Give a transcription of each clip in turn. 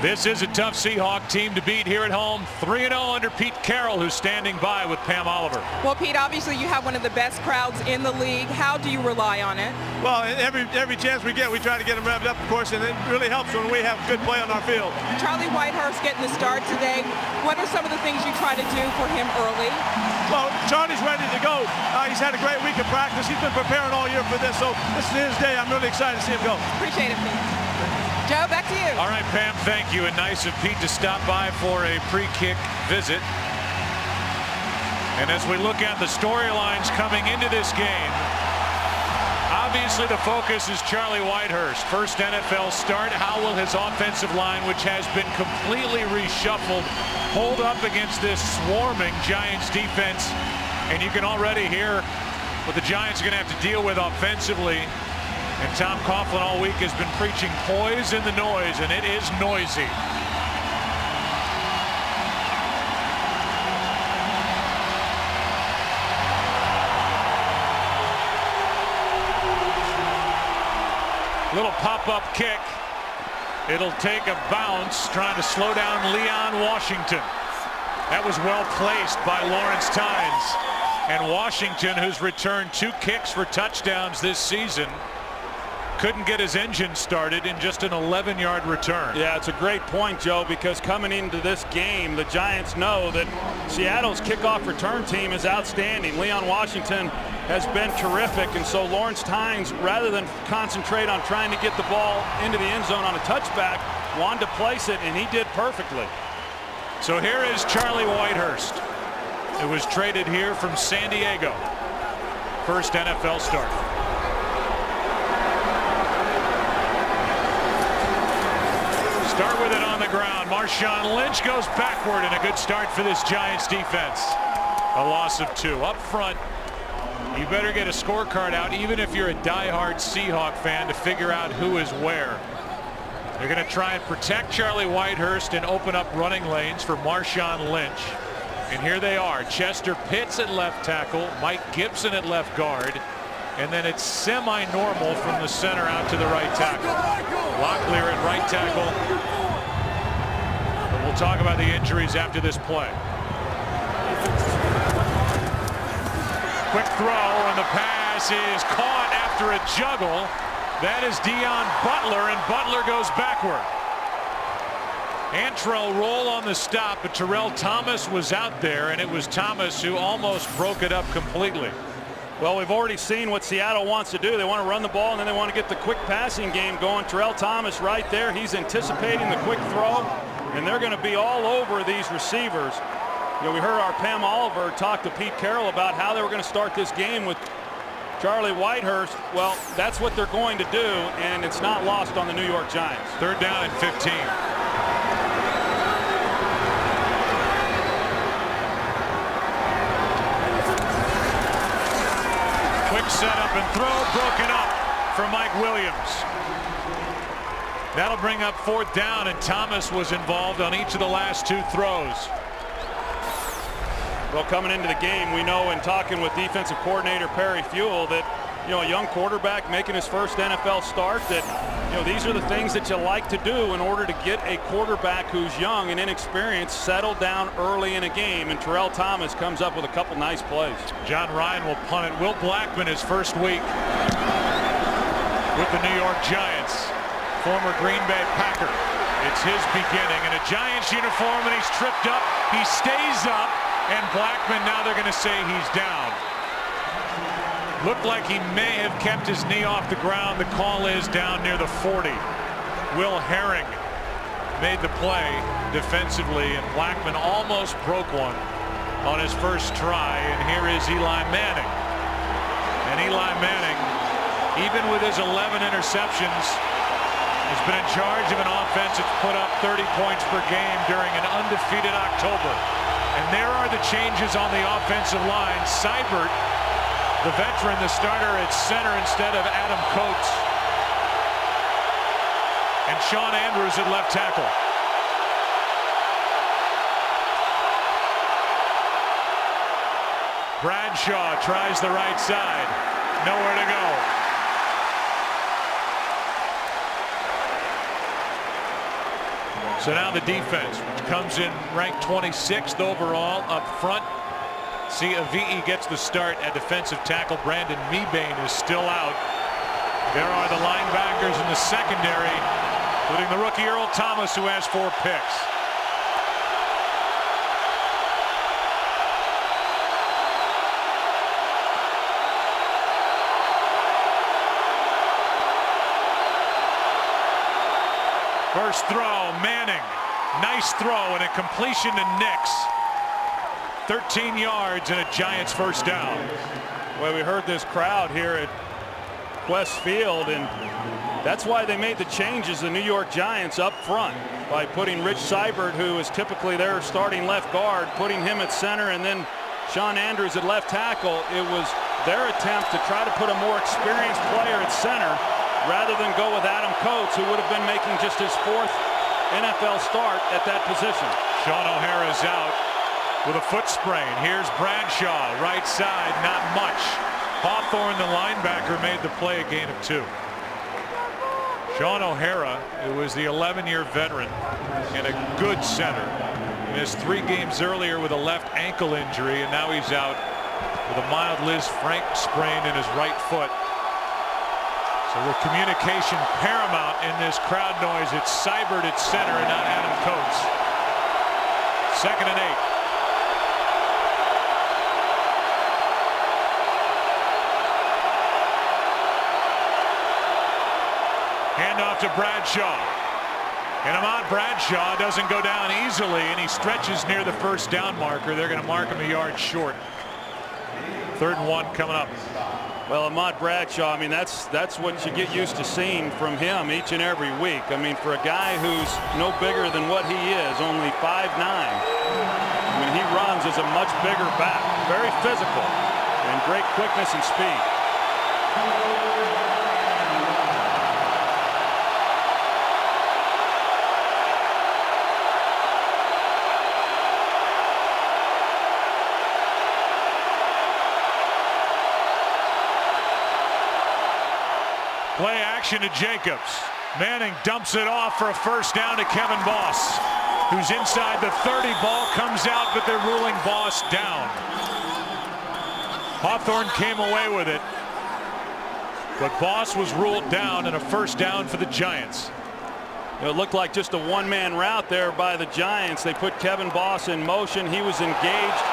This is a tough Seahawk team to beat here at home. 3-0 under Pete Carroll, who's standing by with Pam Oliver. Well, Pete, obviously you have one of the best crowds in the league. How do you rely on it? Well, every chance we get, we try to get them revved up, of course, and it really helps when we have good play on our field. Charlie Whitehurst getting the start today. What are some of the things you try to do for him early? Well, Charlie's ready to go. He's had a great week of practice. He's been preparing all year for this, so this is his day. I'm really excited to see him go. Appreciate it, Pete. Joe, back to you. All right, Pam, thank you. And nice of Pete to stop by for a pre-kick visit. And as we look at the storylines coming into this game, obviously the focus is Charlie Whitehurst. First NFL start. How will his offensive line, which has been completely reshuffled, hold up against this swarming Giants defense? And you can already hear what the Giants are going to have to deal with offensively. And Tom Coughlin all week has been preaching poise in the noise, and it is noisy. Little pop-up kick. It'll take a bounce, trying to slow down Leon Washington. That was well placed by Lawrence Tynes. And Washington, who's returned 2 kicks for touchdowns this season, couldn't get his engine started in just an 11-yard return. Yeah, it's a great point, Joe, because coming into this game, the Giants know that Seattle's kickoff return team is outstanding. Leon Washington has been terrific, and so Lawrence Tynes, rather than concentrate on trying to get the ball into the end zone on a touchback, wanted to place it, and he did perfectly. So here is Charlie Whitehurst. It was traded here from San Diego. First NFL start. Start with it on the ground. Marshawn Lynch goes backward, and a good start for this Giants defense. A loss of 2. Up front, you better get a scorecard out, even if you're a diehard Seahawk fan, to figure out who is where. They're going to try and protect Charlie Whitehurst and open up running lanes for Marshawn Lynch. And here they are. Chester Pitts at left tackle, Mike Gibson at left guard, and then it's semi-normal from the center out to the right tackle. Locklear at right tackle. But we'll talk about the injuries after this play. Quick throw, and the pass is caught after a juggle. That is Deon Butler, and Butler goes backward. Antrell Roll on the stop, but Terrell Thomas was out there, and it was Thomas who almost broke it up completely. Well, we've already seen what Seattle wants to do. They want to run the ball, and then they want to get the quick passing game going. Terrell Thomas right there. He's anticipating the quick throw, and they're going to be all over these receivers. You know, we heard our Pam Oliver talk to Pete Carroll about how they were going to start this game with Charlie Whitehurst. Well, that's what they're going to do, and it's not lost on the New York Giants. 3rd down and 15. Quick setup and throw, broken up for Mike Williams. That'll bring up 4th down, and Thomas was involved on each of the last 2 throws. Well, coming into the game, we know in talking with defensive coordinator Perry Fuel that, you know, a young quarterback making his first NFL start, that, you know, these are the things that you like to do in order to get a quarterback who's young and inexperienced settled down early in a game, and Terrell Thomas comes up with a couple nice plays. John Ryan will punt it. Will Blackman, his first week with the New York Giants, former Green Bay Packer. It's his beginning in a Giants uniform, and he's tripped up. He stays up, and Blackman, now they're going to say he's down. Looked like he may have kept his knee off the ground. The call is down near the 40. Will Herring made the play defensively, and Blackman almost broke one on his first try. And here is Eli Manning. And Eli Manning, even with his 11 interceptions, has been in charge of an offense that's put up 30 points per game during an undefeated October. And there are the changes on the offensive line. Seibert, the veteran, the starter at center instead of Adam Coates. And Sean Andrews at left tackle. Bradshaw tries the right side. Nowhere to go. So now the defense, which comes in ranked 26th overall up front. See, Avi'i gets the start at defensive tackle. Brandon Mebane is still out. There are the linebackers in the secondary, including the rookie Earl Thomas, who has 4 picks. First throw, Manning. Nice throw and a completion to Nix. 13 yards and a Giants first down. Well, we heard this crowd here at West Field, and that's why they made the changes, the New York Giants, up front by putting Rich Seibert, who is typically their starting left guard, putting him at center, and then Sean Andrews at left tackle. It was their attempt to try to put a more experienced player at center rather than go with Adam Coates, who would have been making just his 4th NFL start at that position. Sean O'Hara's out with a foot sprain. Here's Bradshaw, right side, not much. Hawthorne, the linebacker, made the play, a gain of 2. Sean O'Hara, who was the 11-year veteran and a good center, missed 3 games earlier with a left ankle injury, and now he's out with a mild Liz Frank sprain in his right foot. So with communication paramount in this crowd noise, it's Seibert at center and not Adam Coates. 2nd and 8. Handoff to Bradshaw. And Ahmad Bradshaw doesn't go down easily, and he stretches near the first down marker. They're going to mark him a yard short. 3rd and 1 coming up. Well, Ahmad Bradshaw, I mean, that's what you get used to seeing from him each and every week. I mean, for a guy who's no bigger than what he is, only 5'9", I mean, he runs as a much bigger back. Very physical and great quickness and speed. Play action to Jacobs. Manning dumps it off for a first down to Kevin Boss, who's inside the 30. Ball comes out, but they're ruling Boss down. Hawthorne came away with it, but Boss was ruled down, and a first down for the Giants. It looked like just a one-man route there by the Giants. They put Kevin Boss in motion. He was engaged.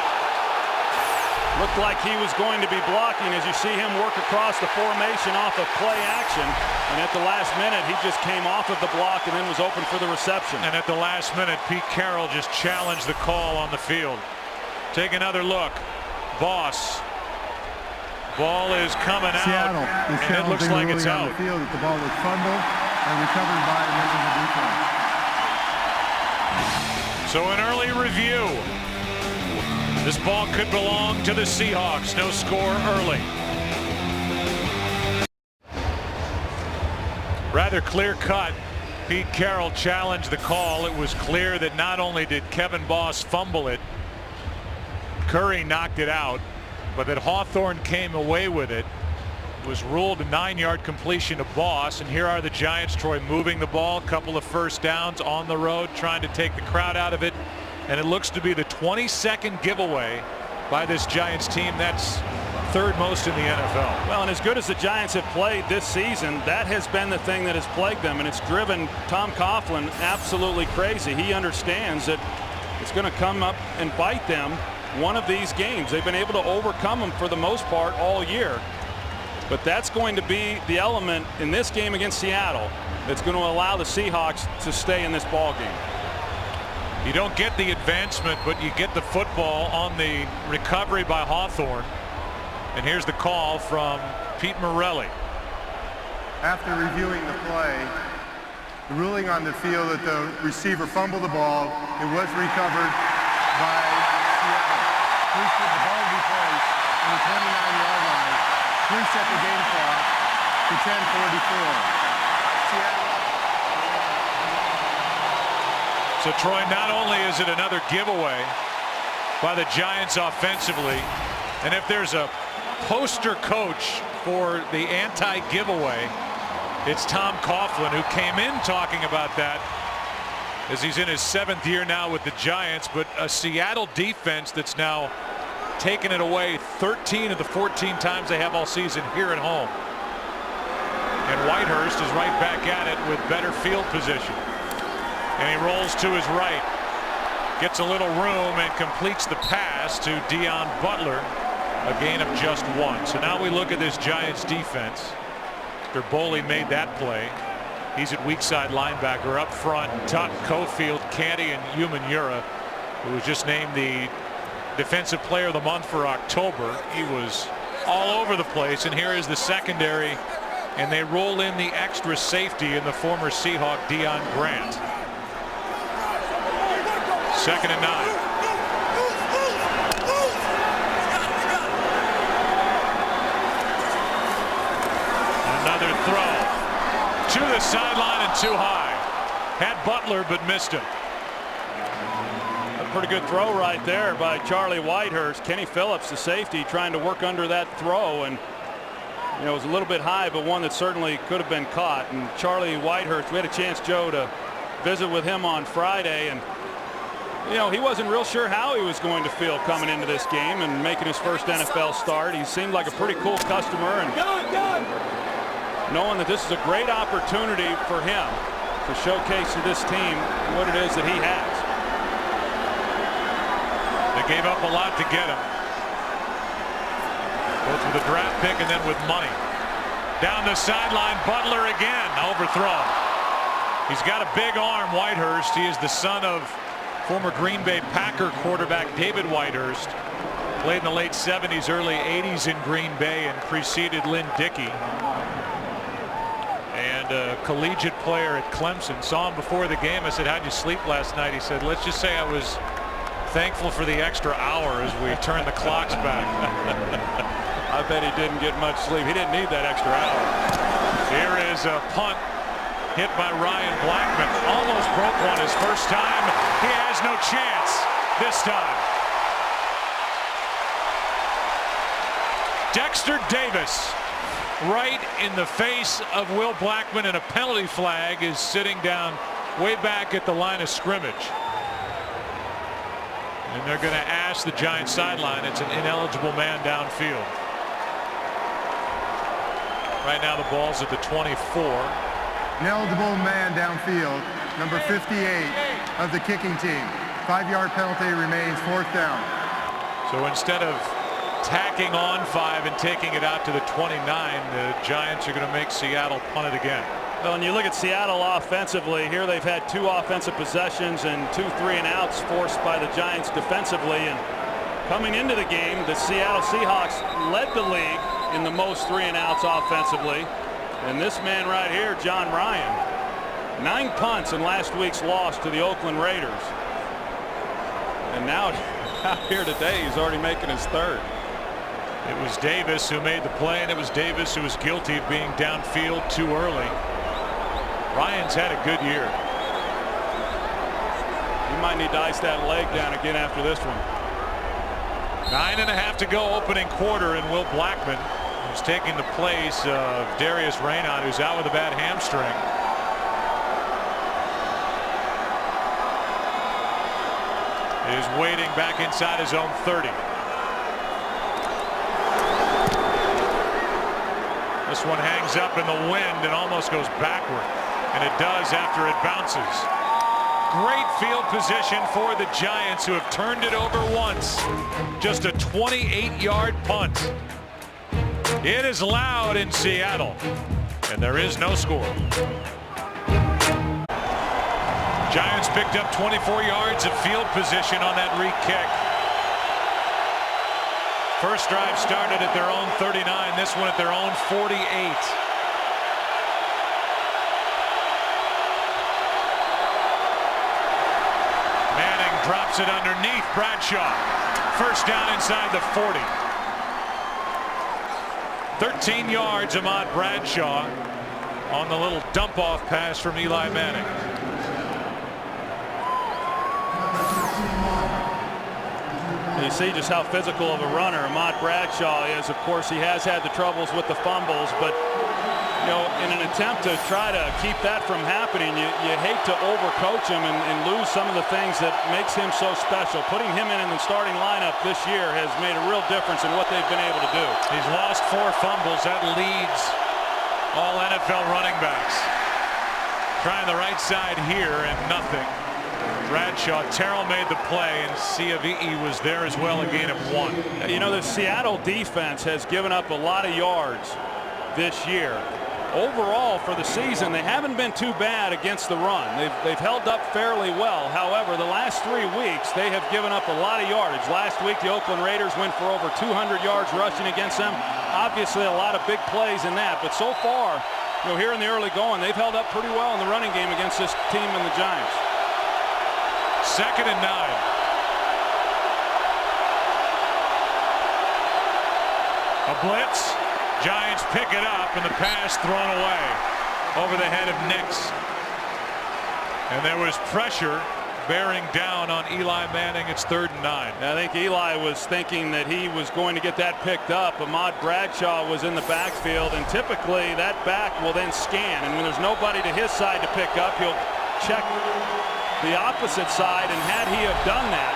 Looked like he was going to be blocking as you see him work across the formation off of play action. And at the last minute, he just came off of the block and then was open for the reception. And at the last minute, Pete Carroll just challenged the call on the field. Take another look. Boss. Ball is coming out, and it looks like it's out. On the field that the ball was fumbled and recovered by a member of the defense. So an early review. This ball could belong to the Seahawks. No score early. Rather clear cut. Pete Carroll challenged the call. It was clear that not only did Kevin Boss fumble it, Curry knocked it out, but that Hawthorne came away with it. It was ruled a 9-yard completion to Boss, and here are the Giants, Troy, moving the ball, couple of first downs on the road, trying to take the crowd out of it. And it looks to be the 22nd giveaway by this Giants team. That's 3rd most in the NFL. Well, and as good as the Giants have played this season, that has been the thing that has plagued them, and it's driven Tom Coughlin absolutely crazy. He understands that it's going to come up and bite them one of these games. They've been able to overcome them for the most part all year, but that's going to be the element in this game against Seattle that's going to allow the Seahawks to stay in this ball game. You don't get the advancement, but you get the football on the recovery by Hawthorne. And here's the call from Pete Morelli. After reviewing the play, the ruling on the field that the receiver fumbled the ball, it was recovered by Seattle. Please put the ball be placed on the 29-yard line. Please set the game clock to 10:44. Seattle. So, Troy, not only is it another giveaway by the Giants offensively, and if there's a poster coach for the anti-giveaway, it's Tom Coughlin, who came in talking about that as he's in his 7th year now with the Giants, but a Seattle defense that's now taken it away 13 of the 14 times they have all season here at home. And Whitehurst is right back at it with better field position. And he rolls to his right. Gets a little room and completes the pass to Dion Butler. A gain of just 1. So now we look at this Giants defense. After Boley made that play. He's at weak side linebacker up front. Tuck, Cofield, Canty, and Umanura, who was just named the Defensive Player of the Month for October. He was all over the place, and here is the secondary, and they roll in the extra safety in the former Seahawk Deion Grant. 2nd and 9. Another throw to the sideline and too high. Had Butler but missed him. Pretty good throw right there by Charlie Whitehurst. Kenny Phillips, the safety, trying to work under that throw, and it was a little bit high, but one that certainly could have been caught. And Charlie Whitehurst, we had a chance, Joe, to visit with him on Friday, and he wasn't real sure how he was going to feel coming into this game and making his first NFL start. He seemed like a pretty cool customer, and knowing that this is a great opportunity for him to showcase to this team what it is that he has. They gave up a lot to get him, both with a draft pick and then with money. Down the sideline, Butler again, overthrown. He's got a big arm, Whitehurst. He is the son of former Green Bay Packer quarterback David Whitehurst. Played in the late 70s, early 80s in Green Bay and preceded Lynn Dickey. And a collegiate player at Clemson. Saw him before the game. I said, how'd you sleep last night? He said, let's just say I was thankful for the extra hour as we turn the clocks back. I bet he didn't get much sleep. He didn't need that extra hour. Here is a punt hit by Ryan Blackman. Almost broke one his first time. He has no chance this time. Dexter Davis right in the face of Will Blackman, and a penalty flag is sitting down way back at the line of scrimmage. And they're going to ask the Giants sideline. It's an ineligible man downfield. Right now the ball's at the 24. Ineligible man downfield, number 58 of the kicking team. 5-yard penalty remains, 4th down. So instead of tacking on 5 and taking it out to the 29, the Giants are going to make Seattle punt it again. Well, when you look at Seattle offensively, here they've had 2 offensive possessions and 2 3-and-outs forced by the Giants defensively. And coming into the game, the Seattle Seahawks led the league in the most 3-and-outs offensively. And this man right here, John Ryan, 9 punts in last week's loss to the Oakland Raiders. And now out here today, he's already making his 3rd. It was Davis who made the play, and it was Davis who was guilty of being downfield too early. Ryan's had a good year. He might need to ice that leg down again after this one. 9.5 to go, opening quarter, and Will Blackman, who's taking the place of Darius Raynaud, who's out with a bad hamstring. Is waiting back inside his own 30. This one hangs up in the wind and almost goes backward. And it does after it bounces. Great field position for the Giants, who have turned it over once. Just a 28-yard punt. It is loud in Seattle, and there is no score. Giants picked up 24 yards of field position on that re-kick. First drive started at their own 39, this one at their own 48. Manning drops it underneath Bradshaw. First down inside the 40. 13 yards, Ahmad Bradshaw on the little dump-off pass from Eli Manning. You see just how physical of a runner Ahmad Bradshaw is. Of course, he has had the troubles with the fumbles, but you know, in an attempt to try to keep that from happening, you hate to overcoach him and lose some of the things that makes him so special. Putting him in the starting lineup this year has made a real difference in what they've been able to do. He's lost 4 fumbles. That leads all NFL running backs. Trying the right side here and nothing. Bradshaw, Terrell made the play, and Nygsea was there as well, a gain of 1. You know, the Seattle defense has given up a lot of yards this year. Overall, for the season, they haven't been too bad against the run. They've held up fairly well. However, the last 3 weeks, they have given up a lot of yardage. Last week, the Oakland Raiders went for over 200 yards rushing against them. Obviously, a lot of big plays in that. But so far, you know, here in the early going, they've held up pretty well in the running game against this team and the Giants. 2nd and 9. A blitz. Giants pick it up, and the pass thrown away over the head of Nygsea. And there was pressure bearing down on Eli Manning. It's 3rd and 9. I think Eli was thinking that he was going to get that picked up. Ahmad Bradshaw was in the backfield, and typically that back will then scan. And when there's nobody to his side to pick up, he'll check the opposite side, and had he have done that,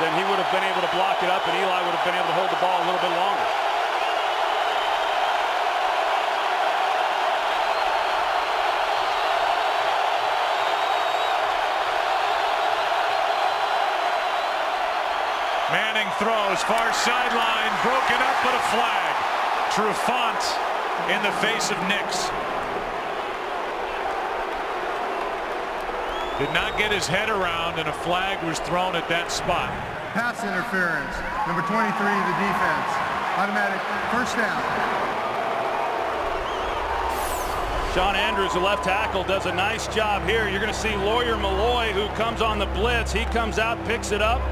then he would have been able to block it up, and Eli would have been able to hold the ball a little bit longer. Manning throws, far sideline, broken up, but a flag. Trufant in the face of Nygsea. Did not get his head around, and a flag was thrown at that spot. Pass interference. Number 23, the defense. Automatic 1st down. Sean Andrews, the left tackle, does a nice job here. You're going to see Lawyer Malloy, who comes on the blitz. He comes out, picks it up,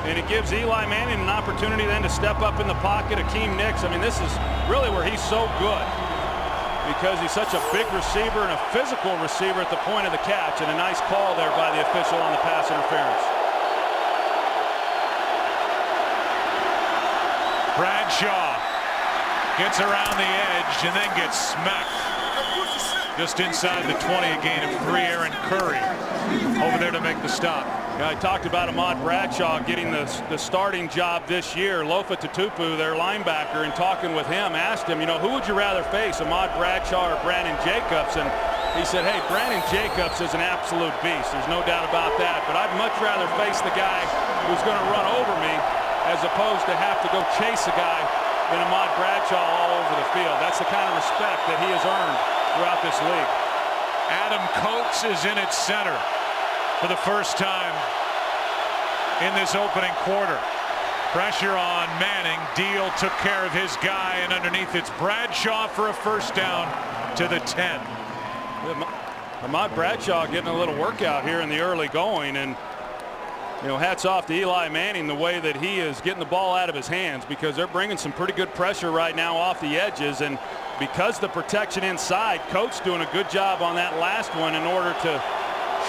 and it gives Eli Manning an opportunity then to step up in the pocket. Akeem Nygsea, I mean, this is really where he's so good, because he's such a big receiver and a physical receiver at the point of the catch, and a nice call there by the official on the pass interference. Bradshaw gets around the edge and then gets smacked just inside the 20, a gain of 3. Aaron Curry over there to make the stop. Yeah, I talked about Ahmad Bradshaw getting the starting job this year. Lofa Tatupu, their linebacker, and talking with him, asked him, you know, who would you rather face, Ahmad Bradshaw or Brandon Jacobs? And he said, hey, Brandon Jacobs is an absolute beast. There's no doubt about that. But I'd much rather face the guy who's going to run over me as opposed to have to go chase a guy than Ahmad Bradshaw all over the field. That's the kind of respect that he has earned throughout this league. Adam Coates is in its center for the first time in this opening quarter. Pressure on Manning. Deal took care of his guy, and underneath it's Bradshaw for a 1st down to the 10. Ahmad Bradshaw getting a little workout here in the early going, and you know, hats off to Eli Manning, the way that he is getting the ball out of his hands, because they're bringing some pretty good pressure right now off the edges, and because the protection inside, Coates doing a good job on that last one in order to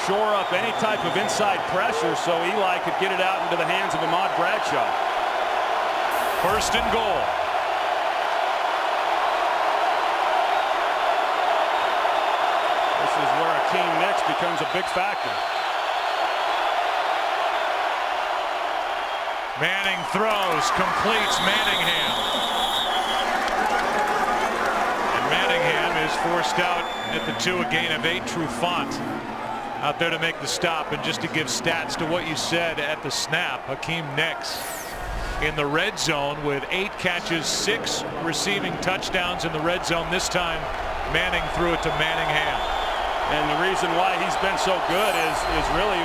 shore up any type of inside pressure so Eli could get it out into the hands of Ahmad Bradshaw. 1st and goal. This is where Akeem Nygsea becomes a big factor. Manning throws, completes Manningham. And Manningham is forced out at the 2, a gain of 8. Trufant out there to make the stop. And just to give stats to what you said at the snap, Akeem Nygsea in the red zone with 8 catches, 6 receiving touchdowns in the red zone. This time Manning threw it to Manningham. And the reason why he's been so good is really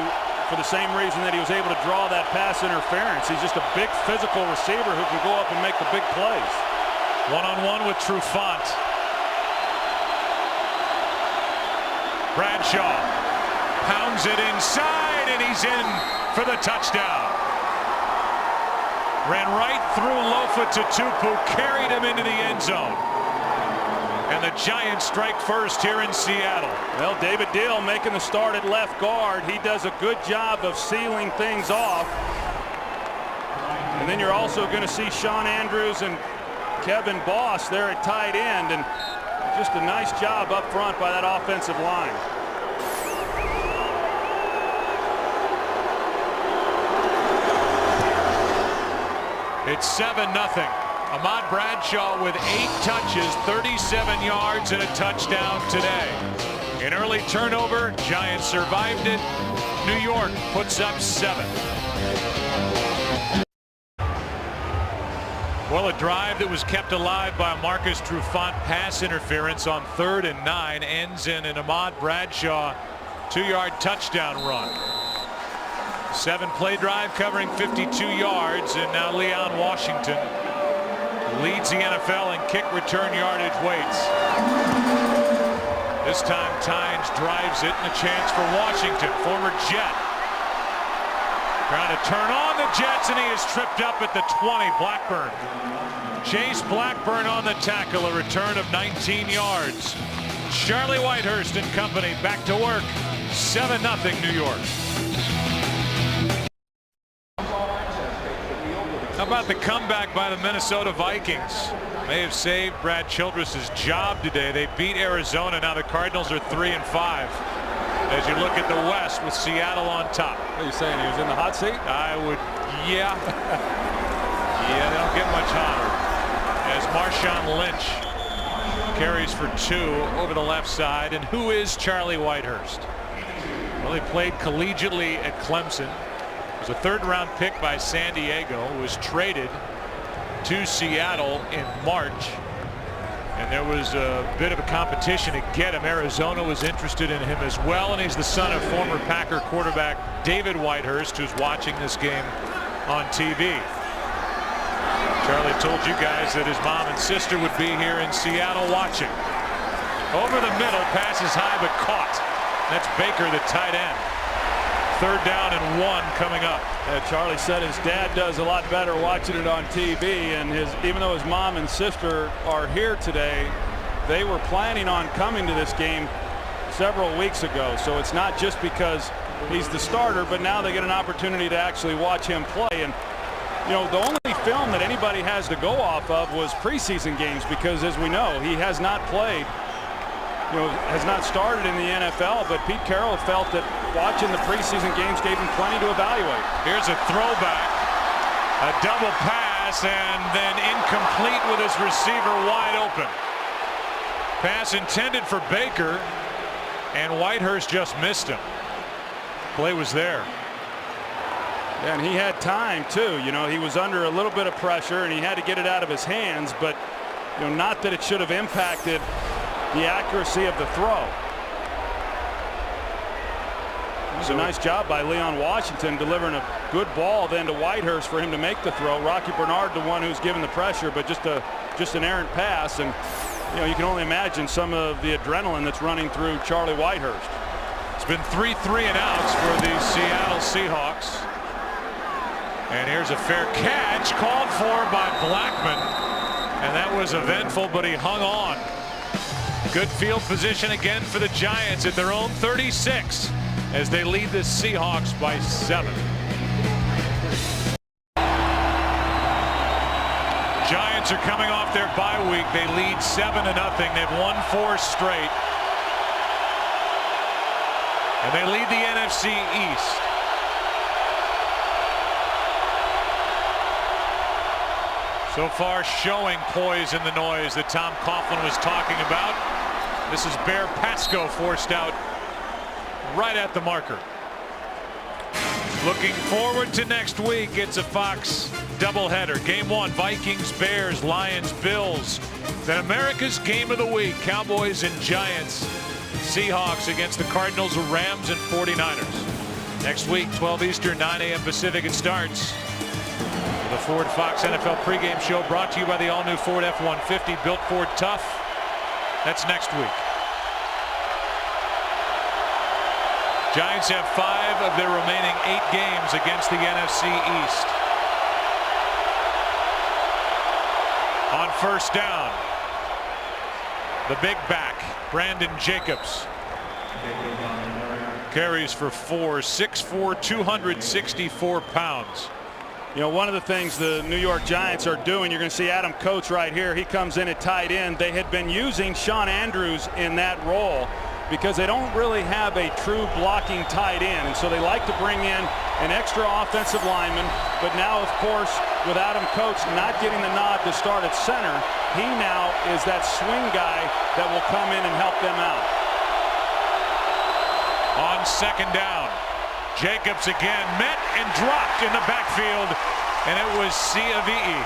for the same reason that he was able to draw that pass interference. He's just a big physical receiver who can go up and make the big plays. One-on-one with Trufant. Bradshaw pounds it inside, and he's in for the touchdown. Ran right through Lofa Tatupu, carried him into the end zone. And the Giants strike first here in Seattle. Well, David Deal making the start at left guard. He does a good job of sealing things off. And then you're also going to see Sean Andrews and Kevin Boss there at tight end. And Just a nice job up front by that offensive line. It's 7-0. Ahmad Bradshaw with 8 touches, 37 yards, and a touchdown today. An early turnover, Giants survived it. New York puts up 7. Well, a drive that was kept alive by a Marcus Trufant pass interference on 3rd and 9 ends in an Ahmad Bradshaw 2-yard touchdown run. 7-play drive covering 52 yards, and now Leon Washington leads the NFL in kick return yardage weights. This time Tynes drives it, and a chance for Washington, former Jet. Trying to turn on the Jets, and he is tripped up at the 20. Blackburn. Chase Blackburn on the tackle, a return of 19 yards. Charlie Whitehurst and company back to work. 7-0 New York. How about the comeback by the Minnesota Vikings? May have saved Brad Childress's job today. They beat Arizona. Now the Cardinals are 3-5. As you look at the West with Seattle on top. What are you saying? He was in the hot seat? I would, yeah. Yeah, they don't get much hotter. As Marshawn Lynch carries for 2 over the left side. And who is Charlie Whitehurst? Well, he played collegiately at Clemson. Was a 3rd-round pick by San Diego, who was traded to Seattle in March. And there was a bit of a competition to get him. Arizona was interested in him as well, and he's the son of former Packer quarterback David Whitehurst, who's watching this game on TV. Charlie told you guys that his mom and sister would be here in Seattle watching. Over the middle, passes high but caught. That's Baker, the tight end. 3rd down and 1 coming up. Charlie said his dad does a lot better watching it on TV, and even though his mom and sister are here today, they were planning on coming to this game several weeks ago. So it's not just because he's the starter, but now they get an opportunity to actually watch him play. And you know, the only film that anybody has to go off of was preseason games, because as we know, he has not played, has not started in the NFL, but Pete Carroll felt that watching the preseason games gave him plenty to evaluate. Here's a throwback, a double pass, and then incomplete with his receiver wide open. Pass intended for Baker, and Whitehurst just missed him. Play was there. And he had time too. He was under a little bit of pressure, and he had to get it out of his hands, but not that it should have impacted the accuracy of the throw. It was a nice job by Leon Washington delivering a good ball then to Whitehurst for him to make the throw. Rocky Bernard, the one who's given the pressure, but just an errant pass. And you can only imagine some of the adrenaline that's running through Charlie Whitehurst. It's been 3 3-and-outs for the Seattle Seahawks. And here's a fair catch called for by Blackman, and that was eventful, but he hung on. Good field position again for the Giants at their own 36 as they lead the Seahawks by 7. Giants are coming off their bye week. They lead 7-0. They've won 4 straight. And they lead the NFC East. So far showing poise in the noise that Tom Coughlin was talking about. This is Bear Pasco forced out right at the marker. Looking forward to next week. It's a Fox doubleheader. Game 1, Vikings, Bears, Lions, Bills. Then America's Game of the Week, Cowboys and Giants. Seahawks against the Cardinals, Rams, and 49ers. Next week, 12 Eastern, 9 a.m. Pacific, it starts. The Ford Fox NFL pregame show brought to you by the all-new Ford F-150, built Ford tough. That's next week. Giants have 5 of their remaining 8 games against the NFC East. On first down, the big back, Brandon Jacobs, carries for 4, 6'4", 264 pounds. You know, one of the things the New York Giants are doing, you're going to see Adam Coates right here. He comes in at tight end. They had been using Sean Andrews in that role because they don't really have a true blocking tight end. And so they like to bring in an extra offensive lineman. But now, of course, with Adam Coates not getting the nod to start at center, he now is that swing guy that will come in and help them out. On second down, Jacobs again met and dropped in the backfield, and it was Nygsea2010,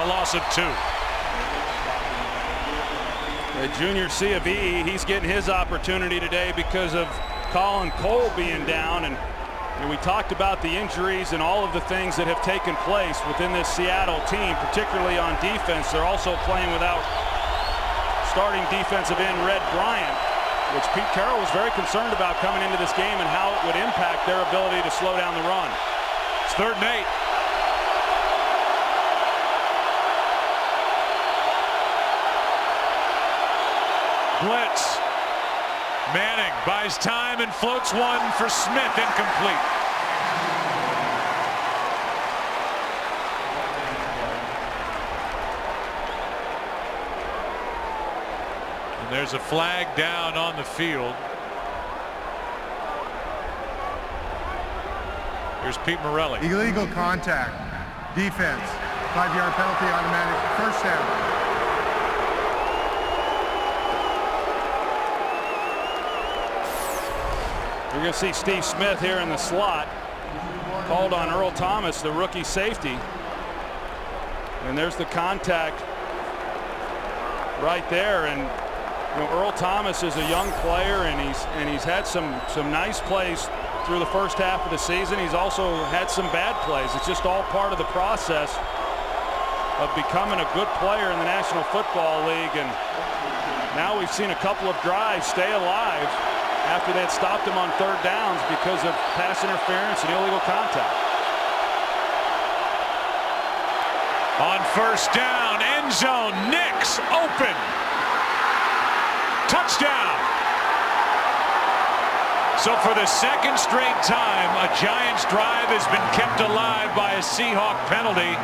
a loss of 2. Junior Nygsea2010, he's getting his opportunity today because of Colin Cole being down, and we talked about the injuries and all of the things that have taken place within this Seattle team, particularly on defense. They're also playing without starting defensive end Red Bryant, which Pete Carroll was very concerned about coming into this game and how it would impact their ability to slow down the run. It's 3rd and 8. Blitz. Manning buys time and floats one for Smith, incomplete. And there's a flag down on the field. Here's Pete Morelli. Illegal contact. Defense. 5-yard penalty, automatic first down. We're going to see Steve Smith here in the slot. Called on Earl Thomas, the rookie safety. And there's the contact right there. And you know, Earl Thomas is a young player, and he's had some nice plays through the first half of the season. He's also had some bad plays. It's just all part of the process of becoming a good player in the National Football League. And now we've seen a couple of drives stay alive after they had stopped him on 3rd downs because of pass interference and illegal contact. On 1st down, end zone, Nix open. Touchdown. So for the 2nd straight time, a Giants drive has been kept alive by a Seahawk penalty.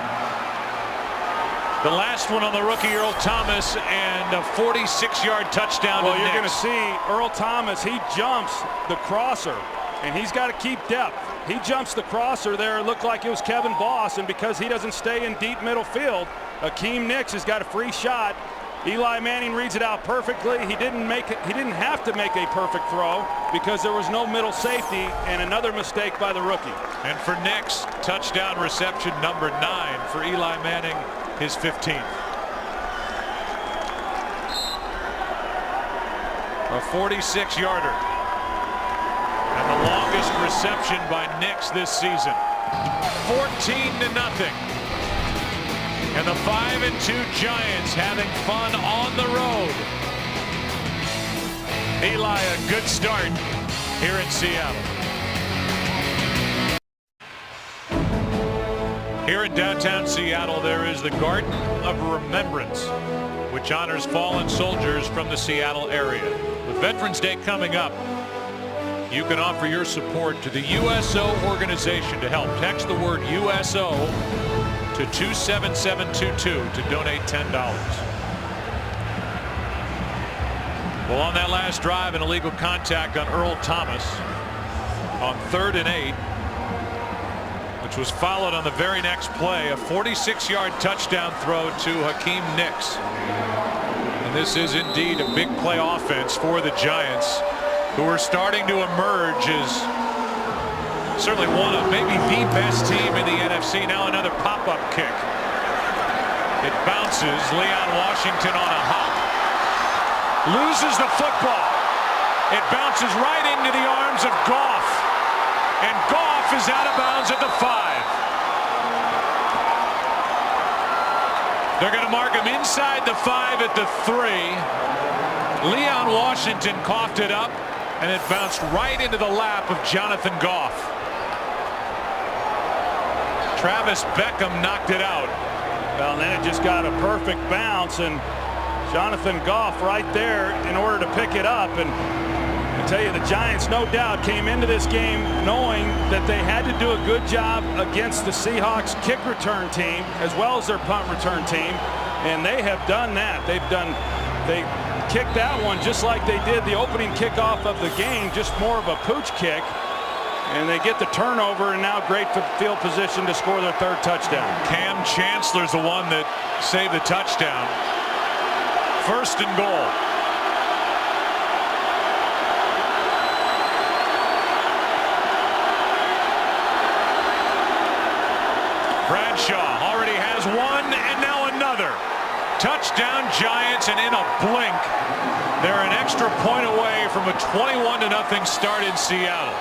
The last one on the rookie Earl Thomas, and a 46-yard touchdown. Well, you're going to see Earl Thomas, he jumps the crosser, and he's got to keep depth. He jumps the crosser there. It looked like it was Kevin Boss, and because he doesn't stay in deep middle field, Akeem Nicks has got a free shot. Eli Manning reads it out perfectly. He didn't have to make a perfect throw because there was no middle safety, and another mistake by the rookie. And for Nix, touchdown reception number 9 for Eli Manning, his 15th. A 46-yarder. And the longest reception by Nix this season. 14-0. And the 5-2 Giants having fun on the road. Eli, a good start here in Seattle. Here in downtown Seattle, there is the Garden of Remembrance, which honors fallen soldiers from the Seattle area. With Veterans Day coming up, you can offer your support to the USO organization to help. Text the word USO to 27722 to donate $10. Well, on that last drive, an illegal contact on Earl Thomas on 3rd and 8. Which was followed on the very next play, a 46-yard touchdown throw to Akeem Nicks. And this is indeed a big play offense for the Giants, who are starting to emerge as certainly one of maybe the best team in the NFC. Now another pop-up kick. It bounces. Leon Washington on a hop. Loses the football. It bounces right into the arms of Goff. And Goff is out of bounds at the 5. They're going to mark him inside the 5 at the 3. Leon Washington coughed it up, and it bounced right into the lap of Jonathan Goff. Travis Beckham knocked it out. Well, and then it just got a perfect bounce, and Jonathan Goff right there in order to pick it up. And I tell you, the Giants, no doubt, came into this game knowing that they had to do a good job against the Seahawks kick return team as well as their punt return team, and they have done that. They kicked that one just like they did the opening kickoff of the game, just more of a pooch kick, and they get the turnover, and now great field position to score their third touchdown. Cam Chancellor's the one that saved the touchdown. First and goal. Bradshaw already has one, and now another. Touchdown Giants, and in a blink, they're an extra point away from a 21-0 start in Seattle.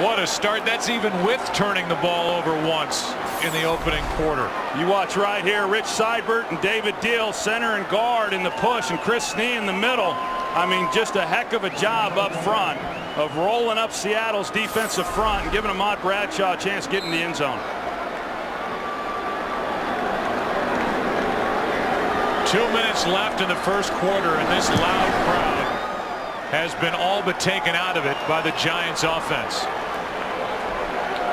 What a start. That's even with turning the ball over once in the opening quarter. You watch right here, Rich Seibert and David Deal, center and guard in the push, and Chris Snee in the middle. I mean, just a heck of a job up front of rolling up Seattle's defensive front and giving Ahmad Bradshaw a chance to get in the end zone. 2 minutes left in the first quarter, and this loud crowd has been all but taken out of it by the Giants offense,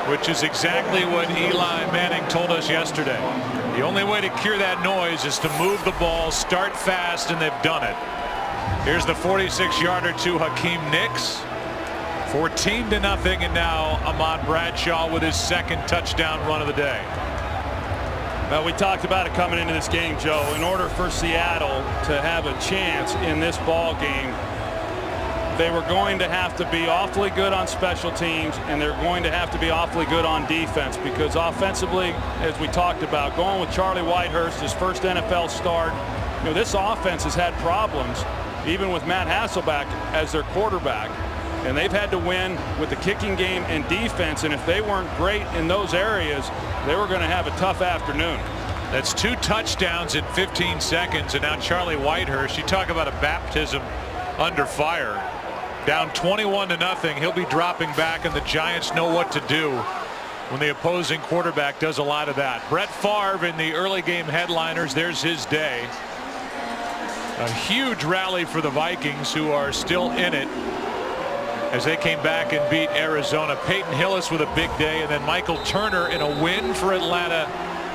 which is exactly what Eli Manning told us yesterday. The only way to cure that noise is to move the ball, start fast, and they've done it. Here's the 46-yarder to Hakeem Nicks. 14-0, and now Ahmad Bradshaw with his second touchdown run of the day. Well, we talked about it coming into this game, Joe. In order for Seattle to have a chance in this ball game, they were going to have to be awfully good on special teams, and they're going to have to be awfully good on defense, because offensively, as we talked about, going with Charlie Whitehurst, his first NFL start, you know, this offense has had problems, even with Matt Hasselbeck as their quarterback. And they've had to win with the kicking game and defense, and if they weren't great in those areas, they were going to have a tough afternoon. That's 2 touchdowns in 15 seconds, and now Charlie Whitehurst, you talk about a baptism under fire. Down 21-0, he'll be dropping back, and the Giants know what to do when the opposing quarterback does a lot of that. Brett Favre in the early game headliners, there's his day. A huge rally for the Vikings, who are still in it as they came back and beat Arizona. Peyton Hillis with a big day, and then Michael Turner in a win for Atlanta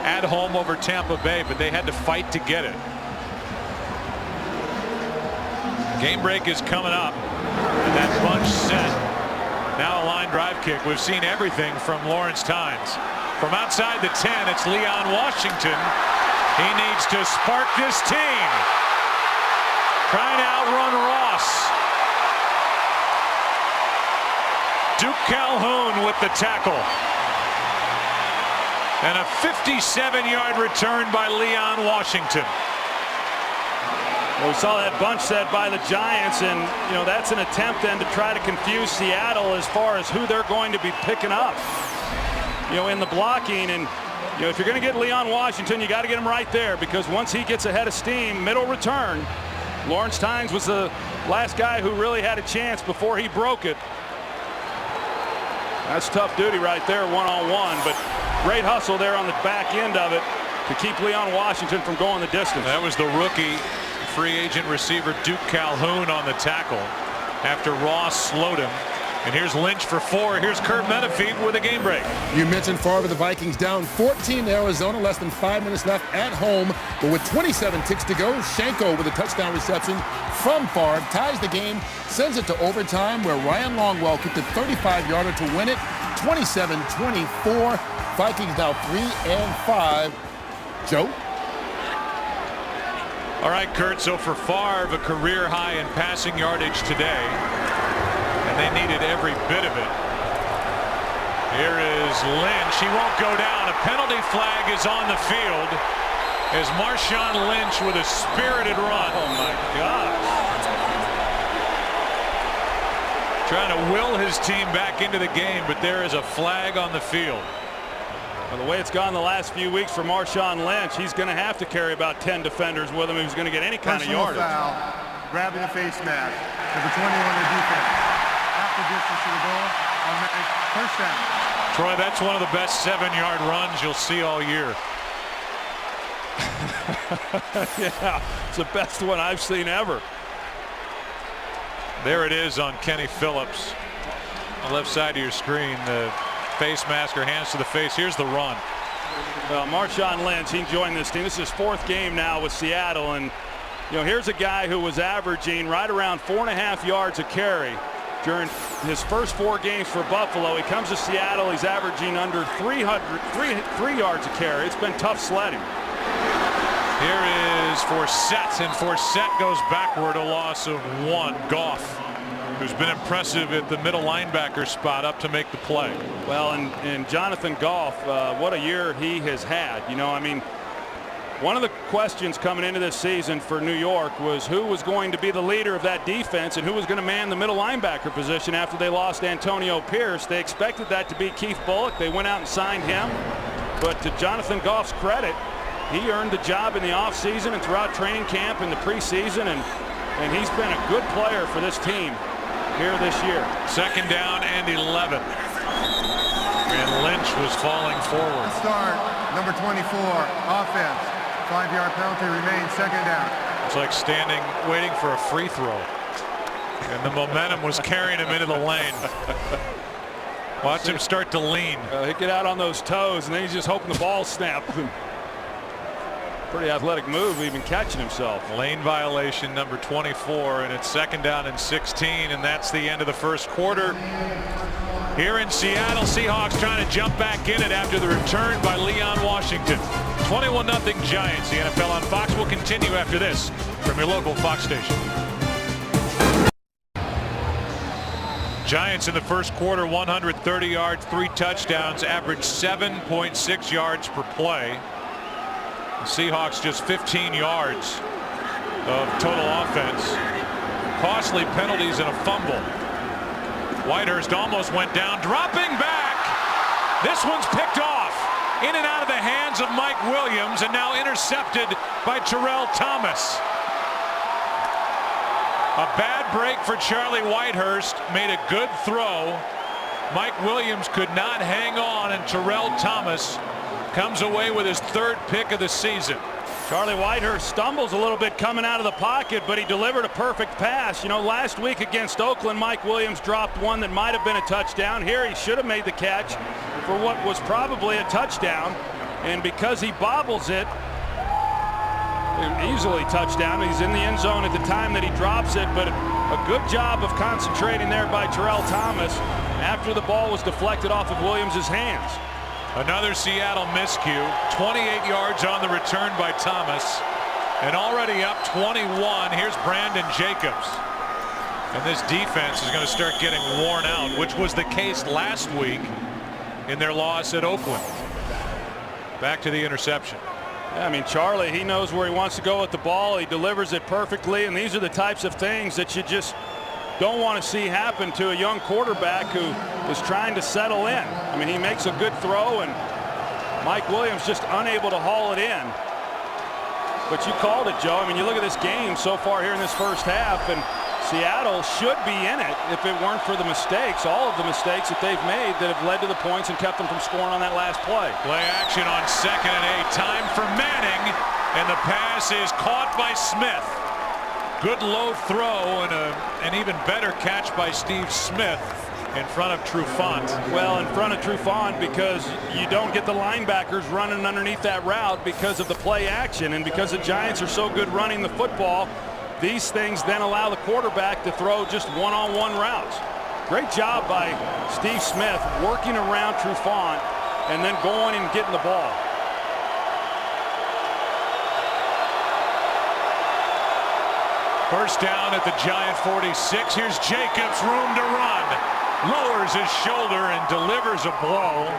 at home over Tampa Bay, but they had to fight to get it. Game break is coming up, and that bunch set. Now a line drive kick. We've seen everything from Lawrence Tynes. From outside the 10, it's Leon Washington. He needs to spark this team. Trying to outrun Ross. Duke Calhoun with the tackle. And a 57-yard return by Leon Washington. Well, we saw that bunch set by the Giants, and you know, that's an attempt then to try to confuse Seattle as far as who they're going to be picking up, you know, in the blocking. And you know, if you're going to get Leon Washington, you got to get him right there, because once he gets ahead of steam, middle return. Lawrence Tynes was the last guy who really had a chance before he broke it. That's tough duty right there, one-on-one, but great hustle there on the back end of it to keep Leon Washington from going the distance. That was the rookie free agent receiver Duke Calhoun on the tackle after Ross slowed him. And here's Lynch for 4. Here's Kurt Menefee with a game break. You mentioned Favre, the Vikings down 14 to Arizona, less than 5 minutes left at home. But with 27 ticks to go, Shanko with a touchdown reception from Favre ties the game, sends it to overtime, where Ryan Longwell kicked a 35-yarder to win it, 27-24. Vikings now 3-5. Joe? All right, Kurt, so for Favre, a career high in passing yardage today. And they needed every bit of it. Here is Lynch. He won't go down. A penalty flag is on the field as Marshawn Lynch with a spirited run. Oh, my gosh. Trying to will his team back into the game, but there is a flag on the field. Well, the way it's gone the last few weeks for Marshawn Lynch, he's going to have to carry about 10 defenders with him if he's going to get any kind of yardage. Foul, grabbing a face mask. Number 21 on the defense. Half the distance to the ball. Automatic first down. Troy, that's one of the best 7-yard runs you'll see all year. Yeah, it's the best one I've seen ever. There it is on Kenny Phillips. On the left side of your screen, the face mask or hands to the face. Here's the run. Well, Marshawn Lynch, he joined this team. This is his 4th game now with Seattle, and you know, here's a guy who was averaging right around 4.5 yards a carry during his first 4 games for Buffalo. He comes to Seattle, he's averaging under 3 yards a carry. It's been tough sledding. Here is Forsett, and Forsett goes backward, a loss of 1. Goff, who's been impressive at the middle linebacker spot, up to make the play. Well, and Jonathan Goff, what a year he has had. You know, I mean, one of the questions coming into this season for New York was who was going to be the leader of that defense and who was going to man the middle linebacker position after they lost Antonio Pierce. They expected that to be Keith Bullock. They went out and signed him. But to Jonathan Goff's credit, he earned the job in the offseason and throughout training camp and the preseason, and he's been a good player for this team here this year. 2nd down and 11. And Lynch was falling forward. Start, number 24, offense. 5-yard penalty remains, 2nd down. It's like standing, waiting for a free throw. And the momentum was carrying him into the lane. Watch him start to lean. He'd get out on those toes, and then he's just hoping the ball snapped. Pretty athletic move, even catching himself. Lane violation number 24, and it's 2nd down and 16, and that's the end of the first quarter. Here in Seattle, Seahawks trying to jump back in it after the return by Leon Washington. 21-0 Giants. The NFL on Fox will continue after this from your local Fox station. Giants in the first quarter, 130 yards, 3 touchdowns, averaged 7.6 yards per play. The Seahawks just 15 yards of total offense. Costly penalties and a fumble. Whitehurst almost went down, dropping back. This one's picked off. In and out of the hands of Mike Williams, and now intercepted by Terrell Thomas. A bad break for Charlie Whitehurst, made a good throw. Mike Williams could not hang on, and Terrell Thomas comes away with his 3rd pick of the season. Charlie Whitehurst stumbles a little bit coming out of the pocket, but he delivered a perfect pass. You know, last week against Oakland, Mike Williams dropped one that might have been a touchdown. Here he should have made the catch for what was probably a touchdown, and because he bobbles it, easily touchdown. He's in the end zone at the time that he drops it, but a good job of concentrating there by Terrell Thomas after the ball was deflected off of Williams' hands. Another Seattle miscue. 28 yards on the return by Thomas, and already up 21. Here's Brandon Jacobs, and this defense is going to start getting worn out, which was the case last week in their loss at Oakland. Back to the interception. I mean, Charlie, he knows where he wants to go with the ball. He delivers it perfectly, and these are the types of things that you just don't want to see happen to a young quarterback who is trying to settle in. I mean, he makes a good throw, and Mike Williams just unable to haul it in. But you called it, Joe. I mean, you look at this game so far here in this first half, and Seattle should be in it if it weren't for the mistakes, all of the mistakes that they've made that have led to the points and kept them from scoring on that last play. Play action on 2nd and 8. Time for Manning, and the pass is caught by Smith. Good low throw, and an even better catch by Steve Smith in front of Trufant. Well, in front of Trufant, because you don't get the linebackers running underneath that route because of the play action, and because the Giants are so good running the football, these things then allow the quarterback to throw just one-on-one routes. Great job by Steve Smith working around Trufant and then going and getting the ball. First down at the Giant 46. Here's Jacobs, room to run. Lowers his shoulder and delivers a blow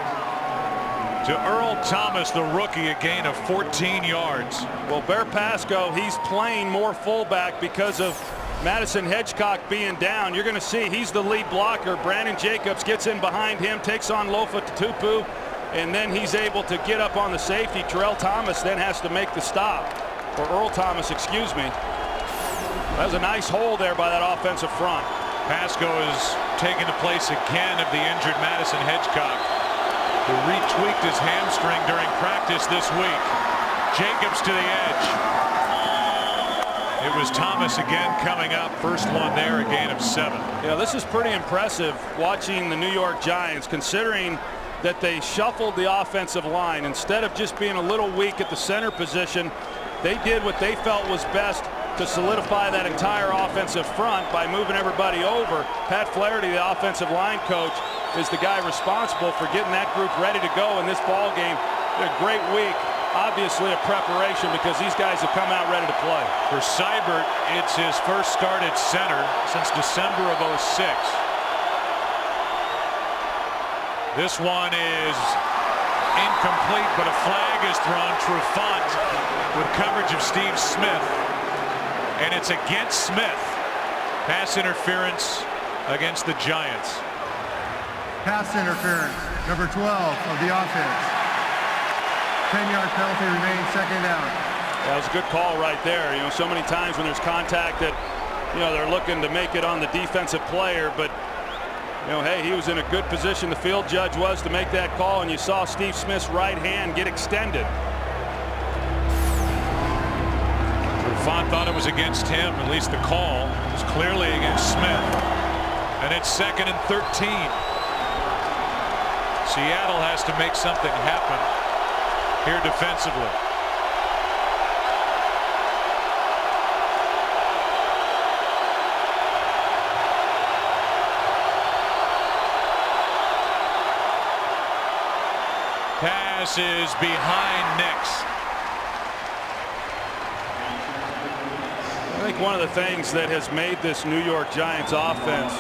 to Earl Thomas, the rookie, a gain of 14 yards. Well, Bear Pasco, he's playing more fullback because of Madison Hedgecock being down. You're going to see he's the lead blocker. Brandon Jacobs gets in behind him, takes on Lofa Tatupu, and then he's able to get up on the safety. Terrell Thomas then has to make the stop, or Earl Thomas, excuse me. That was a nice hole there by that offensive front. Pasco is taking the place again of the injured Madison Hedgecock, who retweaked his hamstring during practice this week. Jacobs to the edge. It was Thomas again coming up. First one there, a gain of 7. Yeah, this is pretty impressive watching the New York Giants, considering that they shuffled the offensive line. Instead of just being a little weak at the center position, they did what they felt was best to solidify that entire offensive front by moving everybody over. Pat Flaherty, the offensive line coach, is the guy responsible for getting that group ready to go in this ball game. A great week, obviously a preparation, because these guys have come out ready to play. For Seibert, it's his first start at center since December of 06. This one is incomplete, but a flag is thrown. Trufant with coverage of Steve Smith, and it's against Smith. Pass interference against the Giants. Pass interference, number 12 of the offense. 10-yard penalty remains, second down. That was a good call right there. You know, so many times when there's contact that, you know, they're looking to make it on the defensive player, but, you know, hey, he was in a good position. The field judge was to make that call, and you saw Steve Smith's right hand get extended. Trufant thought it was against him, at least the call was clearly against Smith. And it's 2nd and 13. Seattle has to make something happen here defensively. Pass is behind Nygsea. I think one of the things that has made this New York Giants offense,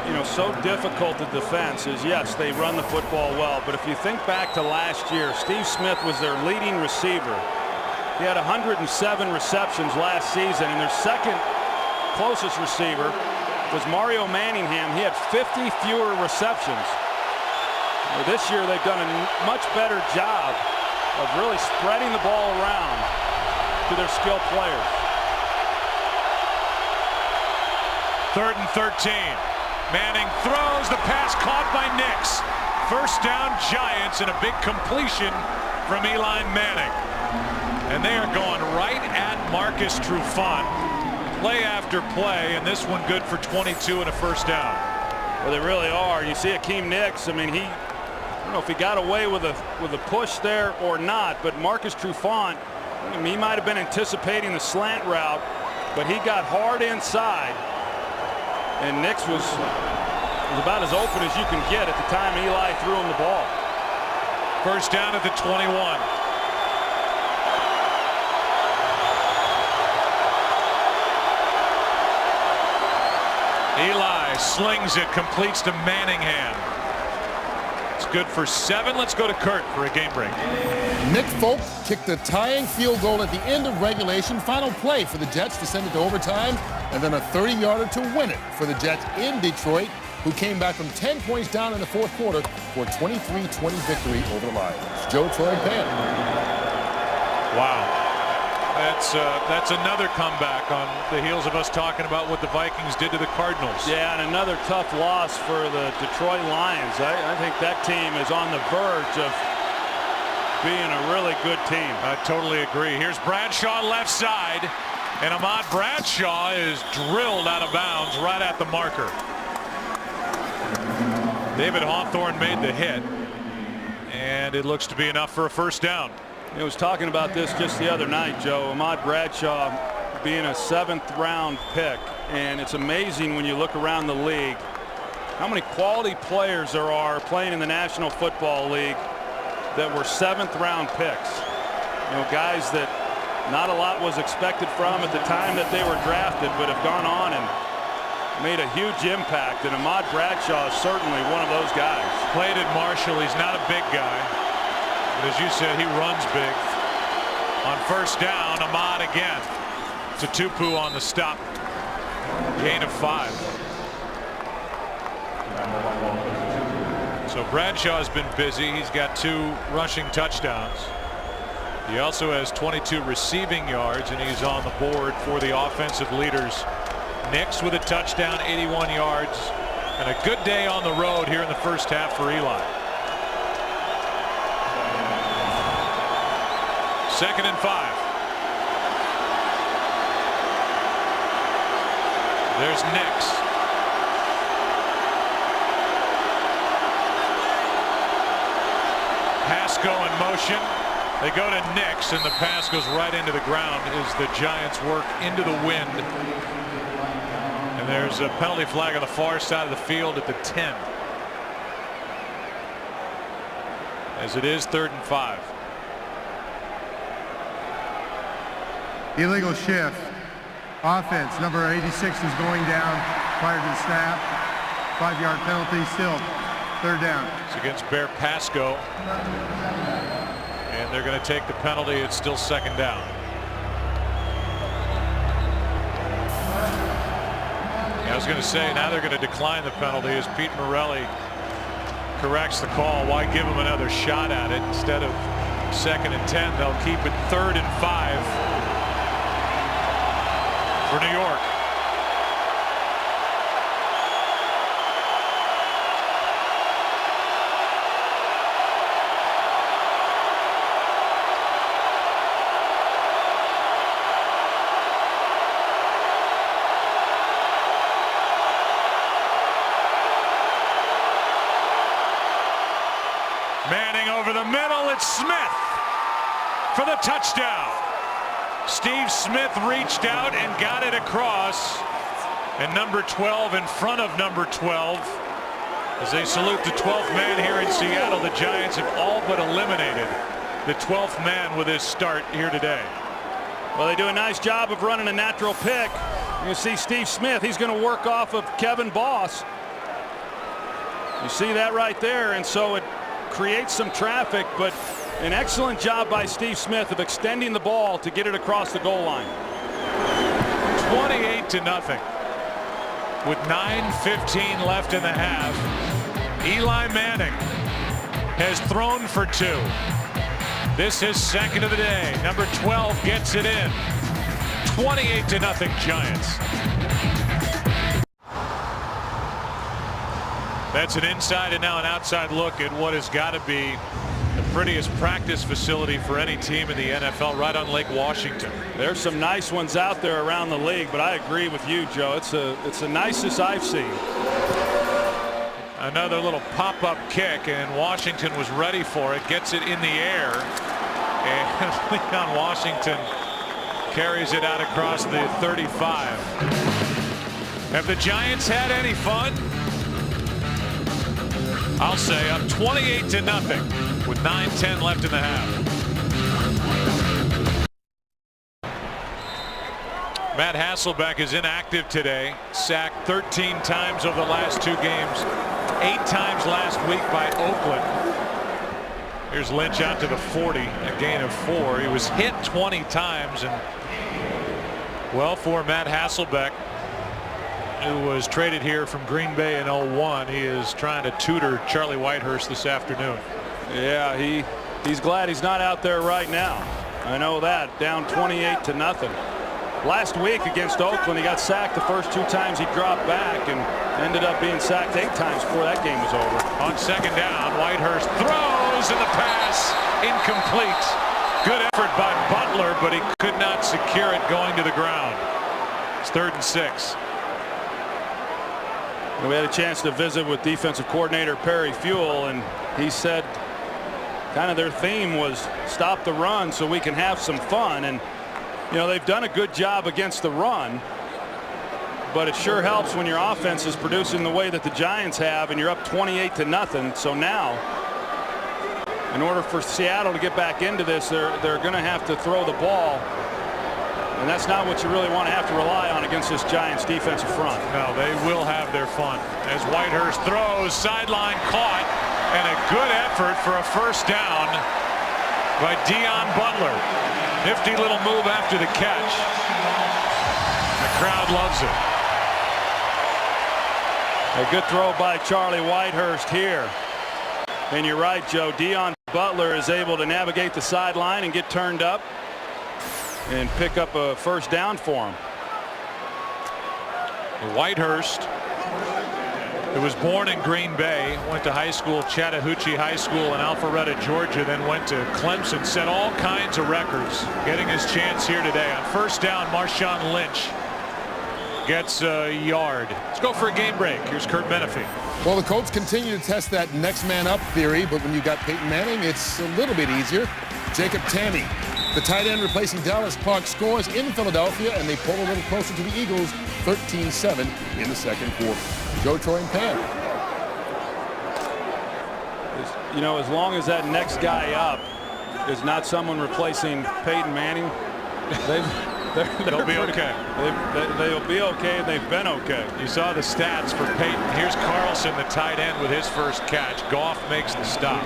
you know, so difficult to defense is, yes, they run the football well, but if you think back to last year, Steve Smith was their leading receiver. He had 107 receptions last season, and their second closest receiver was Mario Manningham. He had 50 fewer receptions. Well, this year they've done a much better job of really spreading the ball around to their skilled players. 3rd and 13. Manning throws, the pass caught by Nygsea. First down Giants, and a big completion from Eli Manning. And they are going right at Marcus Trufant. Play after play, and this one good for 22 and a first down. Well, they really are. You see Akeem Nygsea, I mean, I don't know if he got away with a push there or not, but Marcus Trufant, I mean, he might have been anticipating the slant route, but he got hard inside. And Nygsea was about as open as you can get at the time Eli threw him the ball. First down at the 21. Eli slings it, completes to Manningham. It's good for 7. Let's go to Kurt for a game break. Nick Folk kicked a tying field goal at the end of regulation. Final play for the Jets to send it to overtime, and then a 30-yarder to win it for the Jets in Detroit, who came back from 10 points down in the fourth quarter for a 23-20 victory over the Lions. Joe Troy Pan. Wow. That's another comeback on the heels of us talking about what the Vikings did to the Cardinals. Yeah, and another tough loss for the Detroit Lions. I think that team is on the verge of being a really good team. I totally agree. Here's Bradshaw left side, and Ahmad Bradshaw is drilled out of bounds right at the marker. David Hawthorne made the hit, and it looks to be enough for a first down. I was talking about this just the other night, Joe. Ahmad Bradshaw being a 7th-round pick, and it's amazing when you look around the league how many quality players there are playing in the National Football League that were 7th-round picks. You know, guys that not a lot was expected from at the time that they were drafted, but have gone on and made a huge impact, and Ahmad Bradshaw is certainly one of those guys. Played at Marshall. He's not a big guy, but as you said, he runs big. On first down, Ahmad again to Tupu on the stop. Gain of 5. So Bradshaw has been busy. He's got 2 rushing touchdowns. He also has 22 receiving yards, and he's on the board for the offensive leaders. Nygsea with a touchdown, 81 yards, and a good day on the road here in the first half for Eli. 2nd and 5. There's Nygsea. Pasco in motion. They go to Nygsea, and the pass goes right into the ground as the Giants work into the wind. And there's a penalty flag on the far side of the field at the 10. As it is 3rd and 5. Illegal shift. Offense, number 86 is going down prior to the snap. 5-yard penalty, still 3rd down. It's against Bear Pasco. And they're going to take the penalty. It's still 2nd down. I was going to say, now they're going to decline the penalty as Pete Morelli corrects the call. Why give him another shot at it? Instead of 2nd and 10, they'll keep it 3rd and 5 for New York. Manning over the middle. It's Smith for the touchdown. Steve Smith reached out and got it across. And number 12 in front of number 12. As they salute the 12th man here in Seattle, the Giants have all but eliminated the 12th man with his start here today. Well, they do a nice job of running a natural pick. You see Steve Smith, he's going to work off of Kevin Boss. You see that right there, and so it creates some traffic, but an excellent job by Steve Smith of extending the ball to get it across the goal line. 28-0 with 9:15 left in the half. Eli Manning has thrown for 2. This is 2nd of the day. Number 12 gets it in. 28-0 Giants. That's an inside and now an outside look at what has got to be the prettiest practice facility for any team in the NFL, right on Lake Washington. There's some nice ones out there around the league, but I agree with you, Joe. It's the nicest I've seen. Another little pop-up kick, and Washington was ready for it. Gets it in the air, and Leon Washington carries it out across the 35. Have the Giants had any fun? I'll say up 28-0 with 9:10 left in the half. Matt Hasselbeck is inactive today. Sacked 13 times over the last 2 games. 8 times last week by Oakland. Here's Lynch out to the 40, a gain of 4. He was hit 20 times, and well, for Matt Hasselbeck, who was traded here from Green Bay in 01, he is trying to tutor Charlie Whitehurst this afternoon. Yeah, he's glad he's not out there right now. I know that. Down 28-0. Last week against Oakland, he got sacked the first 2 times he dropped back and ended up being sacked 8 times before that game was over. On 2nd down, Whitehurst throws, and the pass incomplete. Good effort by Butler, but he could not secure it going to the ground. It's 3rd and 6. We had a chance to visit with defensive coordinator Perry Fuel, and he said kind of their theme was stop the run so we can have some fun. And you know, they've done a good job against the run, but it sure helps when your offense is producing the way that the Giants have and you're up 28-0. So now, in order for Seattle to get back into this, they're going to have to throw the ball. And that's not what you really want to have to rely on against this Giants defensive front. No, they will have their fun. As Whitehurst throws, sideline caught, and a good effort for a first down by Dion Butler. Nifty little move after the catch. The crowd loves it. A good throw by Charlie Whitehurst here. And you're right, Joe. Dion Butler is able to navigate the sideline and get turned up and pick up a first down for him. Whitehurst He was born in Green Bay, went to high school, Chattahoochee High School in Alpharetta, Georgia, then went to Clemson, set all kinds of records, getting his chance here today. On first down, Marshawn Lynch gets a yard. Let's go for a game break. Here's Kurt Menefee. Well, the Colts continue to test that next man up theory, but when you got Peyton Manning, it's a little bit easier. Jacob Tamme, the tight end replacing Dallas Clark, scores in Philadelphia, and they pull a little closer to the Eagles, 13-7 in the second quarter. Joe, Troy, and Pam. You know, as long as that next guy up is not someone replacing Peyton Manning, they'll be okay. They'll be okay, and they've been okay. You saw the stats for Peyton. Here's Carlson, the tight end, with his first catch. Goff makes the stop.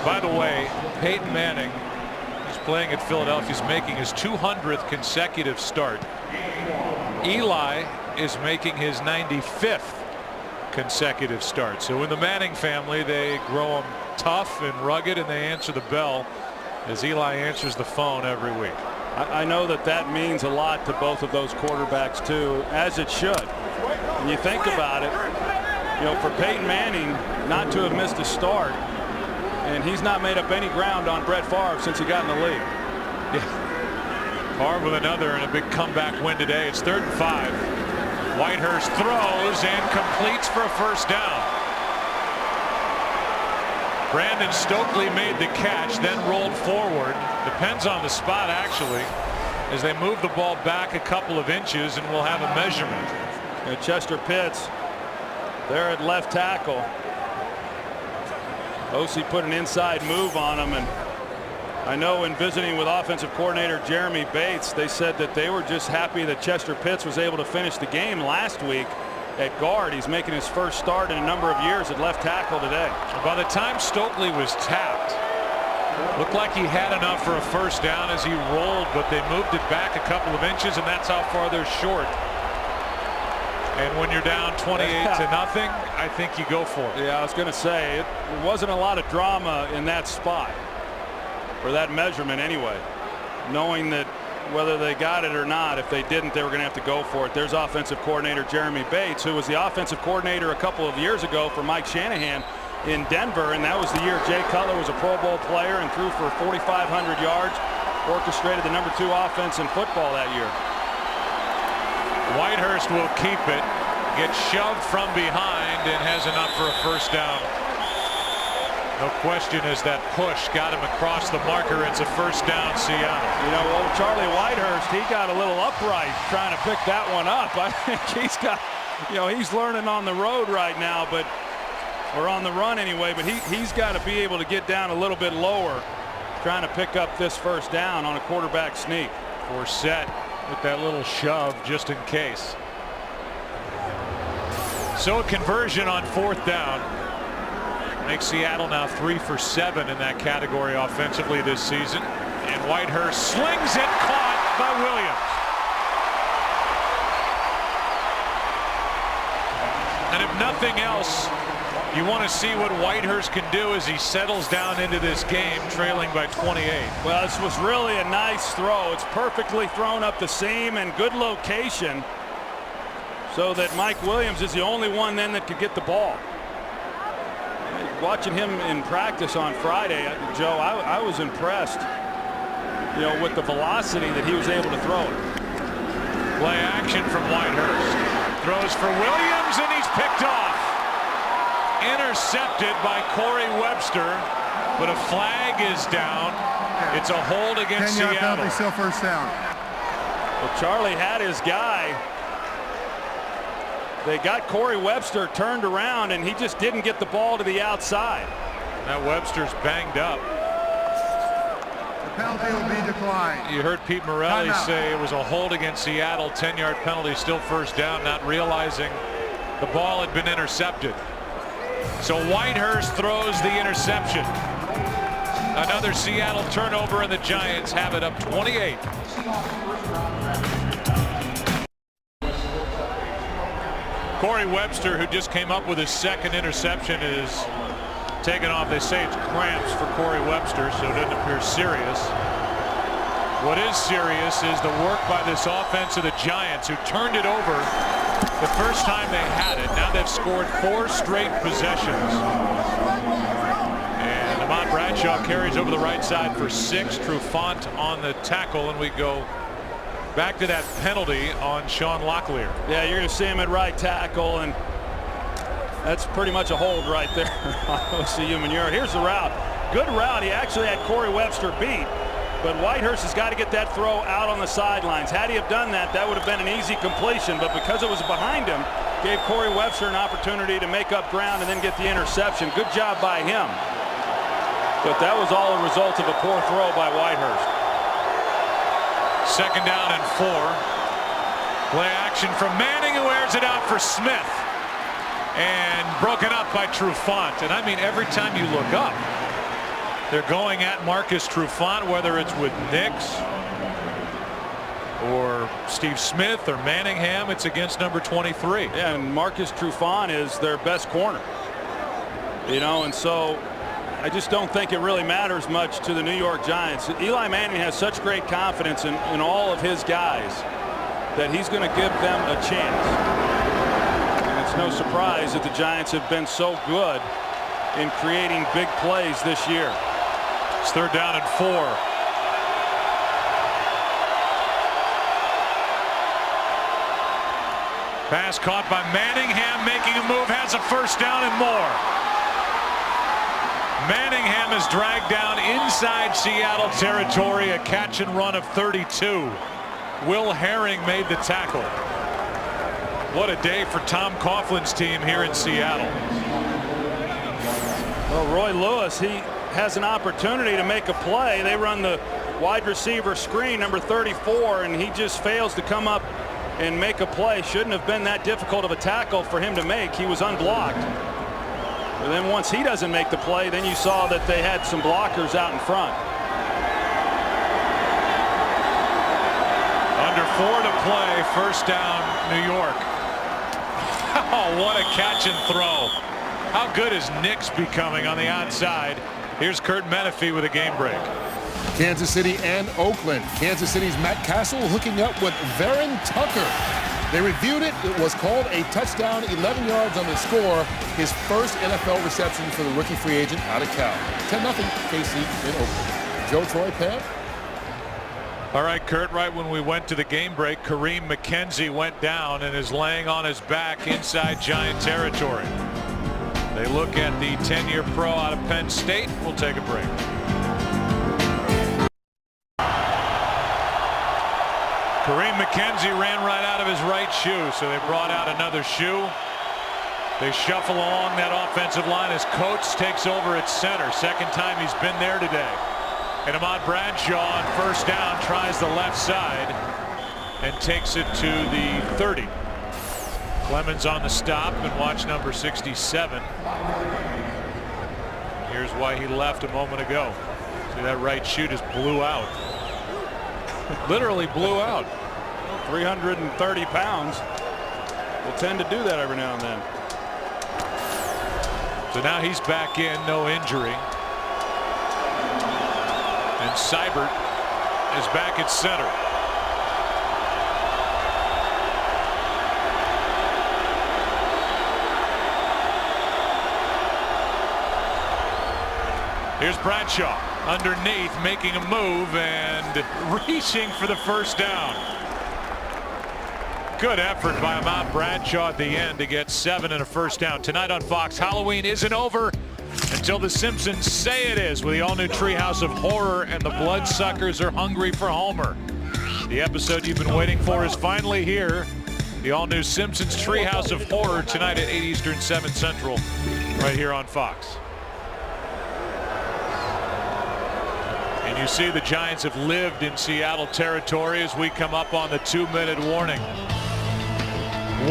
By the way, Peyton Manning, who's playing at Philadelphia, is making his 200th consecutive start. Eli is making his 95th consecutive start. So in the Manning family, they grow them tough and rugged, and they answer the bell as Eli answers the phone every week. I know that means a lot to both of those quarterbacks too, as it should. When you think about it, you know, for Peyton Manning not to have missed a start, and he's not made up any ground on Brett Favre since he got in the league. Yeah. Favre with another and a big comeback win today. It's 3rd and 5. Whitehurst throws and completes for a first down. Brandon Stokely made the catch, then rolled forward. Depends on the spot, actually, as they move the ball back a couple of inches, and we'll have a measurement. And Chester Pitts there at left tackle. OC put an inside move on him, and I know in visiting with offensive coordinator Jeremy Bates, they said that they were just happy that Chester Pitts was able to finish the game last week at guard. He's making his first start in a number of years at left tackle today. By the time Stokely was tapped, looked like he had enough for a first down as he rolled, but they moved it back a couple of inches, and that's how far they're short. And when you're down 28 to nothing, I think you go for it. Yeah, I was going to say, it wasn't a lot of drama in that spot, or that measurement anyway, knowing that whether they got it or not, if they didn't, they were going to have to go for it. There's offensive coordinator Jeremy Bates, who was the offensive coordinator a couple of years ago for Mike Shanahan in Denver, and that was the year Jay Cutler was a Pro Bowl player and threw for 4,500 yards, orchestrated the #2 offense in football that year. Whitehurst will keep it, gets shoved from behind, and has enough for a first down. No question as that push got him across the marker. It's a first down, Seattle. You know, old Charlie Whitehurst, he got a little upright trying to pick that one up. I think he's got, you know, he's learning on the road right now, but, or on the run anyway, but he's got to be able to get down a little bit lower trying to pick up this first down on a quarterback sneak. Forsett with that little shove just in case. So a conversion on 4th down makes Seattle now 3 for 7 in that category offensively this season. And Whitehurst slings it, caught by Williams. And if nothing else, you want to see what Whitehurst can do as he settles down into this game, trailing by 28. Well, this was really a nice throw. It's perfectly thrown up the seam and good location, so that Mike Williams is the only one then that could get the ball. Watching him in practice on Friday, Joe, I was impressed, you know, with the velocity that he was able to throw it. Play action from Whitehurst. Throws for Williams, and he's picked off. Intercepted by Corey Webster, but a flag is down. It's a hold against 10-yard Seattle. penalty, still first down. Well, Charlie had his guy. They got Corey Webster turned around, and he just didn't get the ball to the outside. Now Webster's banged up. The penalty will be declined. You heard Pete Morelli say it was a hold against Seattle. 10-yard penalty, still first down, not realizing the ball had been intercepted. So Whitehurst throws the interception. Another Seattle turnover, and the Giants have it up 28. Corey Webster, who just came up with his 2nd interception, is taken off. They say it's cramps for Corey Webster, so it doesn't appear serious. What is serious is the work by this offense of the Giants, who turned it over the first time they had it. Now they've have scored 4 straight possessions. And Ahmad Bradshaw carries over the right side for 6. Trufant on the tackle, and we go back to that penalty on Sean Locklear. Yeah, you're going to see him at right tackle, and that's pretty much a hold right there on OCU Manure. Here's the route. Good route. He actually had Corey Webster beat, but Whitehurst has got to get that throw out on the sidelines. Had he have done that, that would have been an easy completion, but because it was behind him, gave Corey Webster an opportunity to make up ground and then get the interception. Good job by him. But that was all a result of a poor throw by Whitehurst. 2nd down and 4. Play action from Manning, who airs it out for Smith. And broken up by Trufant. And I mean, every time you look up, they're going at Marcus Trufant, whether it's with Nix or Steve Smith or Manningham. It's against number 23. Yeah, and Marcus Trufant is their best corner. You know, and so I just don't think it really matters much to the New York Giants. Eli Manning has such great confidence in all of his guys that he's going to give them a chance. And it's no surprise that the Giants have been so good in creating big plays this year. It's 3rd down and 4. Pass caught by Manningham, making a move, has a 1st down and more. Manningham is dragged down inside Seattle territory, a catch and run of 32. Will Herring made the tackle. What a day for Tom Coughlin's team here in Seattle. Well, Roy Lewis, he has an opportunity to make a play. They run the wide receiver screen, number 34, and he just fails to come up and make a play. Shouldn't have been that difficult of a tackle for him to make. He was unblocked. And then once he doesn't make the play, then you saw that they had some blockers out in front. Under 4 to play, 1st down, New York. Oh, what a catch and throw. How good is Nix becoming on the outside? Here's Kurt Menefee with a game break. Kansas City and Oakland. Kansas City's Matt Castle hooking up with Veron Tucker. They reviewed it. It was called a touchdown, 11 yards on the score. His first NFL reception for the rookie free agent out of Cal. 10-0 KC in Oakland. Joe, Troy, Pam. All right, Kurt, right when we went to the game break, Kareem McKenzie went down and is laying on his back inside Giant territory. They look at the 10-year pro out of Penn State. We'll take a break. Kareem McKenzie ran right out of his right shoe, so they brought out another shoe. They shuffle along that offensive line as Coates takes over at center. 2nd time he's been there today. And Ahmad Bradshaw on 1st down tries the left side and takes it to the 30. Clemens on the stop, and watch number 67. Here's why he left a moment ago. See, that right shoe just blew out. Literally blew out. 330 pounds will tend to do that every now and then. So now he's back in, no injury. And Seibert is back at center. Here's Bradshaw underneath, making a move and reaching for the 1st down. Good effort by Ahmad Bradshaw at the end to get 7 and a 1st down. Tonight on Fox, Halloween isn't over until the Simpsons say it is, with the all-new Treehouse of Horror and the Bloodsuckers are hungry for Homer. The episode you've been waiting for is finally here. The all-new Simpsons Treehouse of Horror tonight at 8 Eastern, 7 Central, right here on Fox. And you see the Giants have lived in Seattle territory as we come up on the 2-minute warning.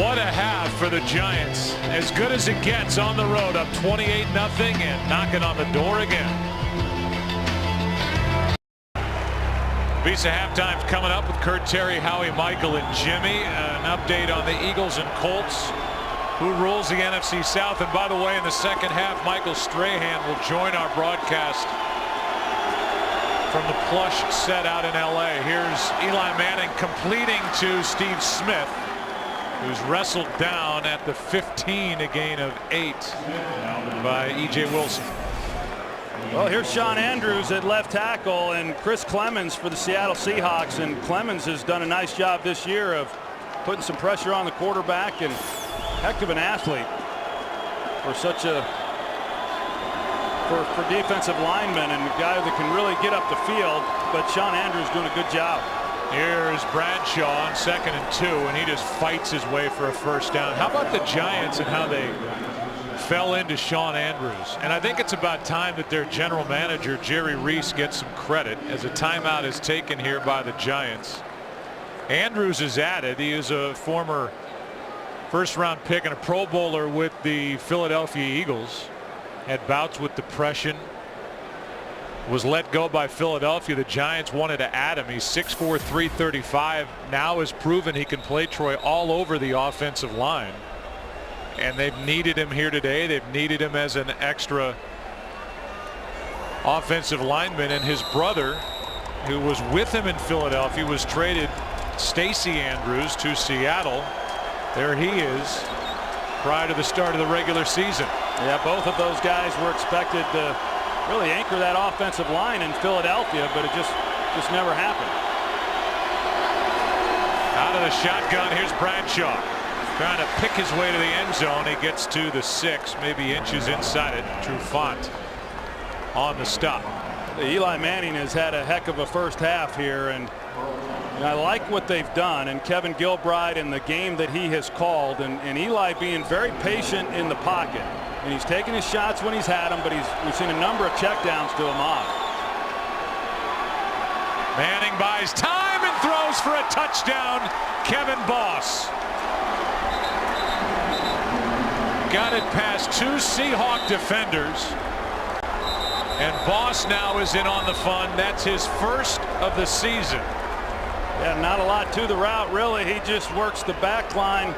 What a half for the Giants. As good as it gets on the road, up 28-0 and knocking on the door again. Visa halftime's coming up with Kurt, Terry, Howie, Michael, and Jimmy. An update on the Eagles and Colts, who rules the NFC South. And by the way, in the 2nd half, Michael Strahan will join our broadcast from the plush set out in LA. Here's Eli Manning completing to Steve Smith, who's wrestled down at the 15, a gain of 8 by E.J. Wilson. Well, here's Sean Andrews at left tackle and Chris Clemens for the Seattle Seahawks. And Clemens has done a nice job this year of putting some pressure on the quarterback, and heck of an athlete for such a for defensive linemen and a guy that can really get up the field. But Sean Andrews doing a good job. Here's Bradshaw on 2nd and 2, and he just fights his way for a first down. How about the Giants and how they fell into Sean Andrews? And I think it's about time that their general manager, Jerry Reese, gets some credit, as a timeout is taken here by the Giants. Andrews is added. He is a former first-round pick and a Pro Bowler with the Philadelphia Eagles. Had bouts with depression. Was let go by Philadelphia. The Giants wanted to add him. He's 6'4", 335. Now has proven he can play, Troy, all over the offensive line. And they've needed him here today. They've needed him as an extra offensive lineman. And his brother, who was with him in Philadelphia, was traded, Stacy Andrews, to Seattle. There he is prior to the start of the regular season. Yeah, both of those guys were expected to really anchor that offensive line in Philadelphia, but it just never happened. Out of the shotgun, here's Bradshaw trying to pick his way to the end zone. He gets to the 6, maybe inches inside it. Trufant on the stop. Eli Manning has had a heck of a first half here, and I like what they've done, and Kevin Gilbride and the game that he has called, and Eli being very patient in the pocket. And he's taking his shots when he's had them, but we've seen a number of checkdowns to him off. Manning buys time and throws for a touchdown. Kevin Boss got it past 2 Seahawk defenders, and Boss now is in on the fun. That's his first of the season. Yeah, not a lot to the route, really. He just works the back line.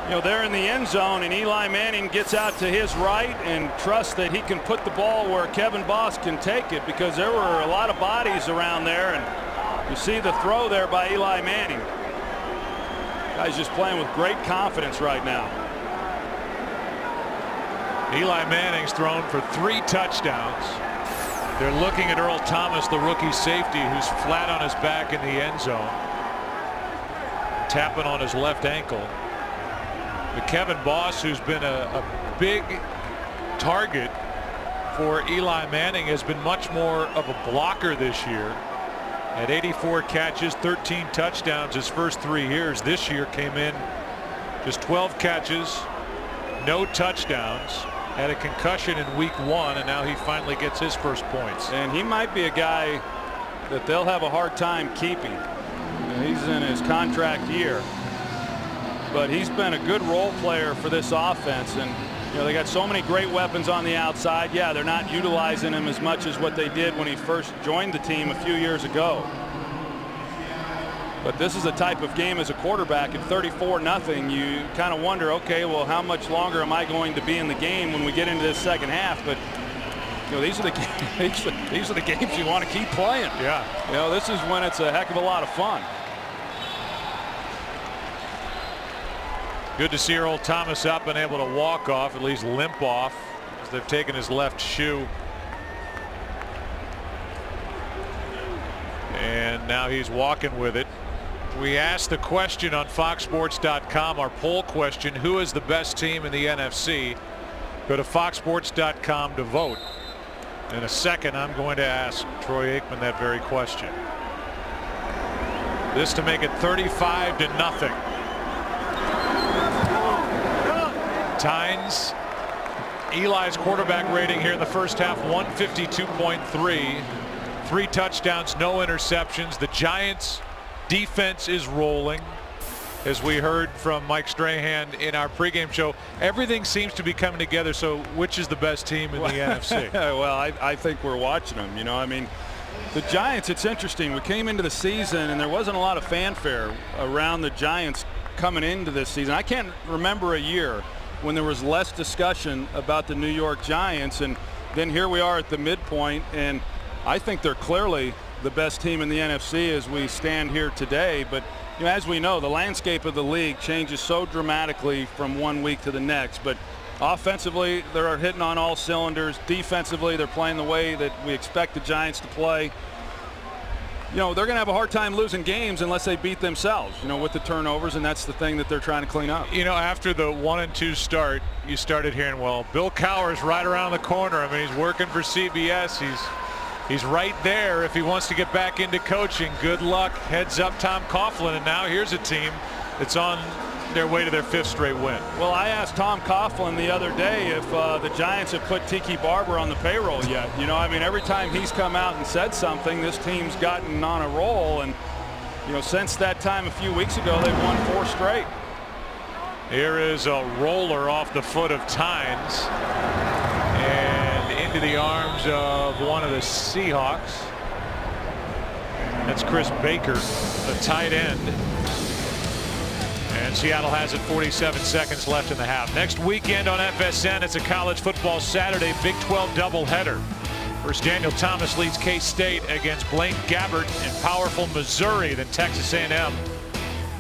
You know, they're in the end zone, and Eli Manning gets out to his right and trusts that he can put the ball where Kevin Boss can take it, because there were a lot of bodies around there, and you see the throw there by Eli Manning. Guy's just playing with great confidence right now. Eli Manning's thrown for 3 touchdowns. They're looking at Earl Thomas, the rookie safety, who's flat on his back in the end zone, tapping on his left ankle. But Kevin Boss, who's been a big target for Eli Manning, has been much more of a blocker this year. At 84 catches, 13 touchdowns his first 3 years. This year came in just 12 catches, no touchdowns. Had a concussion in week 1, and now he finally gets his first points. And he might be a guy that they'll have a hard time keeping. You know, he's in his contract year, but he's been a good role player for this offense. And you know, they got so many great weapons on the outside. Yeah, they're not utilizing him as much as what they did when he first joined the team a few years ago. But this is a type of game as a quarterback at 34-0. You kind of wonder, okay, well, how much longer am I going to be in the game when we get into this second half? But you know, these are the games you want to keep playing. Yeah. You know, this is when it's a heck of a lot of fun. Good to see Earl Thomas up and able to walk off, at least limp off, as they've taken his left shoe. And now he's walking with it. We asked the question on FoxSports.com, our poll question, who is the best team in the NFC? Go to FoxSports.com to vote. In a second, I'm going to ask Troy Aikman that very question. This to make it 35-0. Tynes, Eli's quarterback rating here in the first half, 152.3. 3 touchdowns, no interceptions. The Giants defense is rolling. As we heard from Mike Strahan in our pregame show, everything seems to be coming together. So which is the best team in the NFC? Well, I think we're watching them. You know, I mean, the Giants, it's interesting. We came into the season and there wasn't a lot of fanfare around the Giants coming into this season. I can't remember a year when there was less discussion about the New York Giants, and then here we are at the midpoint, and I think they're clearly the best team in the NFC as we stand here today. But You know, as we know, the landscape of the league changes so dramatically from one week to the next. But offensively, they're hitting on all cylinders. Defensively, they're playing the way that we expect the Giants to play. You know, they're going to have a hard time losing games unless they beat themselves, you know, with the turnovers, and that's the thing that they're trying to clean up. You know, after the 1-2 start, you started hearing, well, Bill Cowher's right around the corner. I mean, he's working for CBS. He's right there if he wants to get back into coaching. Good luck. Heads up Tom Coughlin, and now here's a team that's on their way to their 5th straight win. Well, I asked Tom Coughlin the other day if the Giants have put Tiki Barber on the payroll yet. You know, I mean, every time he's come out and said something, this team's gotten on a roll. And, you know, since that time a few weeks ago, they've won 4 straight. Here is a roller off the foot of Tynes and into the arms of one of the Seahawks. That's Chris Baker, the tight end. And Seattle has it 47 seconds left in the half. Next weekend on FSN, it's a college football Saturday Big 12 doubleheader. First, Daniel Thomas leads K-State against Blaine Gabbert in powerful Missouri. Then Texas A&M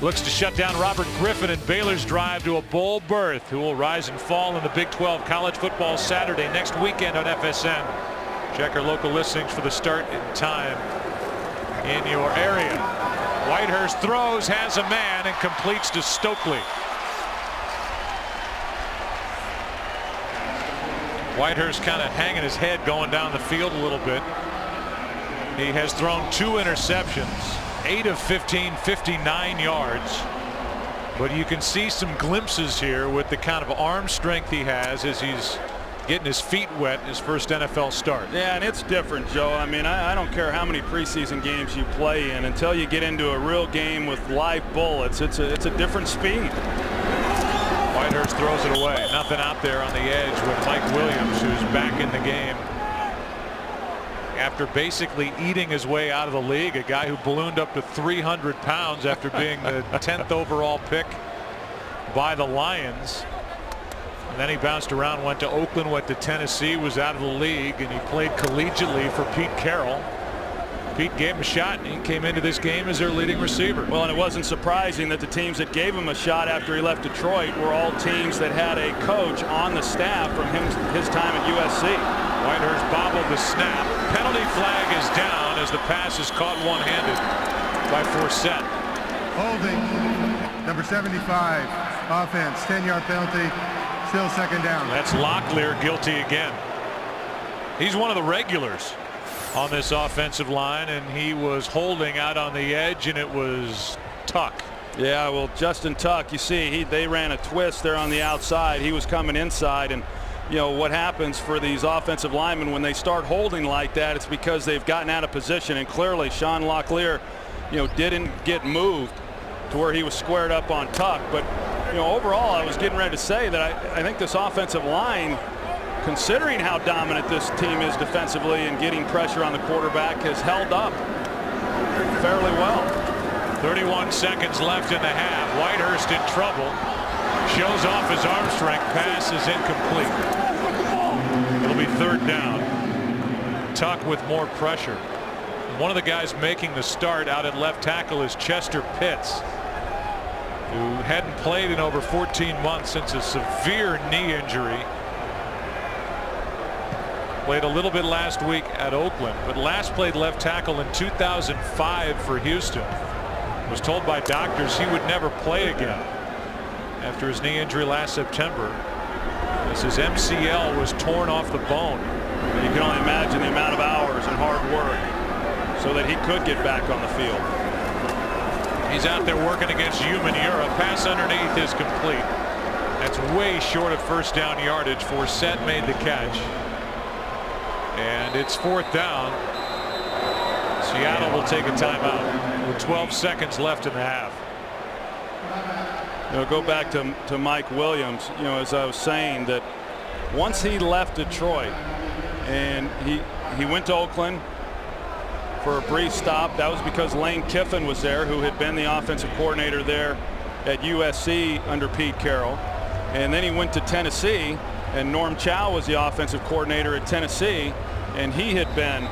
looks to shut down Robert Griffin and Baylor's drive to a bowl berth. Who will rise and fall in the Big 12 college football Saturday next weekend on FSN. Check our local listings for the start and time in your area. Whitehurst throws, has a man, and completes to Stokely. Whitehurst kind of hanging his head going down the field a little bit. He has thrown 2 interceptions, 8 of 15, 59 yards. But you can see some glimpses here with the kind of arm strength he has as he's getting his feet wet in his first NFL start. Yeah, and it's different, Joe. I mean, I don't care how many preseason games you play in, until you get into a real game with live bullets, it's a different speed. Whitehurst throws it away. Nothing out there on the edge with Mike Williams, who's back in the game after basically eating his way out of the league. A guy who ballooned up to 300 pounds after being the 10th overall pick by the Lions. And then he bounced around, went to Oakland, went to Tennessee, was out of the league, and he played collegiately for Pete Carroll. Pete gave him a shot, and he came into this game as their leading receiver. Well, and it wasn't surprising that the teams that gave him a shot after he left Detroit were all teams that had a coach on the staff from his time at USC. Whitehurst bobbled the snap. Penalty flag is down as the pass is caught one-handed by Forsett. Holding, number 75, offense, 10-yard penalty. Still second down. That's Locklear guilty again. He's one of the regulars on this offensive line, and he was holding out on the edge, and it was Tuck. Yeah, well, Justin Tuck, you see, they ran a twist there on the outside. He was coming inside, and you know what happens for these offensive linemen when they start holding like that, it's because they've gotten out of position, and clearly Sean Locklear, you know, didn't get moved to where he was squared up on Tuck. But you know, overall, I was getting ready to say that I think this offensive line, considering how dominant this team is defensively and getting pressure on the quarterback, has held up fairly well. 31 seconds left in the half. Whitehurst in trouble. Shows off his arm strength. Pass is incomplete. It'll be 3rd down. Tuck with more pressure. One of the guys making the start out at left tackle is Chester Pitts, who hadn't played in over 14 months since a severe knee injury. Played a little bit last week at Oakland, but last played left tackle in 2005 for Houston. Was told by doctors he would never play again after his knee injury last September, as his MCL was torn off the bone. And you can only imagine the amount of hours and hard work so that he could get back on the field. He's out there working against Human Europe. Pass underneath is complete. That's way short of first down yardage. Forsett made the catch. And it's 4th down. Seattle will take a timeout with 12 seconds left in the half. You know, go back to Mike Williams. You know, as I was saying, that once he left Detroit and he went to Oakland for a brief stop, that was because Lane Kiffin was there, who had been the offensive coordinator there at USC under Pete Carroll. And then he went to Tennessee, and Norm Chow was the offensive coordinator at Tennessee, and he had been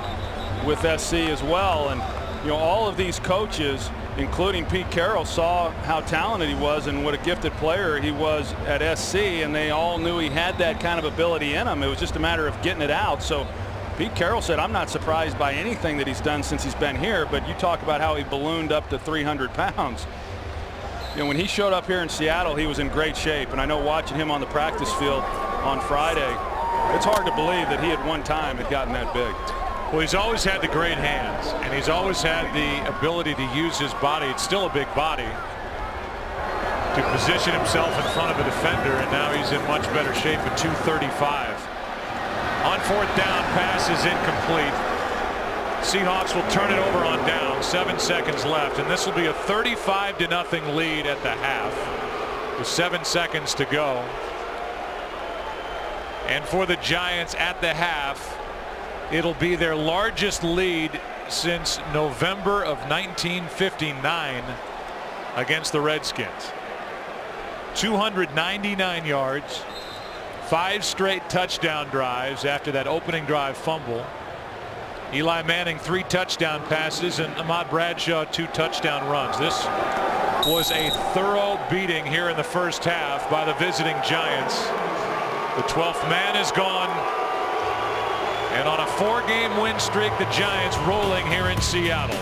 with SC as well. And you know, all of these coaches including Pete Carroll, saw how talented he was and what a gifted player he was at SC, and they all knew he had that kind of ability in him. It was just a matter of getting it out. So Pete Carroll said, I'm not surprised by anything that he's done since he's been here, but you talk about how he ballooned up to 300 pounds. You know, when he showed up here in Seattle, he was in great shape, and I know watching him on the practice field on Friday, it's hard to believe that he at one time had gotten that big. Well, he's always had the great hands, and he's always had the ability to use his body. It's still a big body to position himself in front of a defender, and now he's in much better shape at 235. On fourth down, pass is incomplete. Seahawks will turn it over on down. 7 seconds left, and this will be a 35-0 lead at the half with 7 seconds to go. And for the Giants at the half, it'll be their largest lead since November of 1959 against the Redskins. 299 yards, 5 straight touchdown drives after that opening drive fumble. Eli Manning 3 touchdown passes, and Ahmad Bradshaw 2 touchdown runs. This was a thorough beating here in the first half by the visiting Giants. The 12th man is gone. And on a 4-game win streak, the Giants rolling here in Seattle.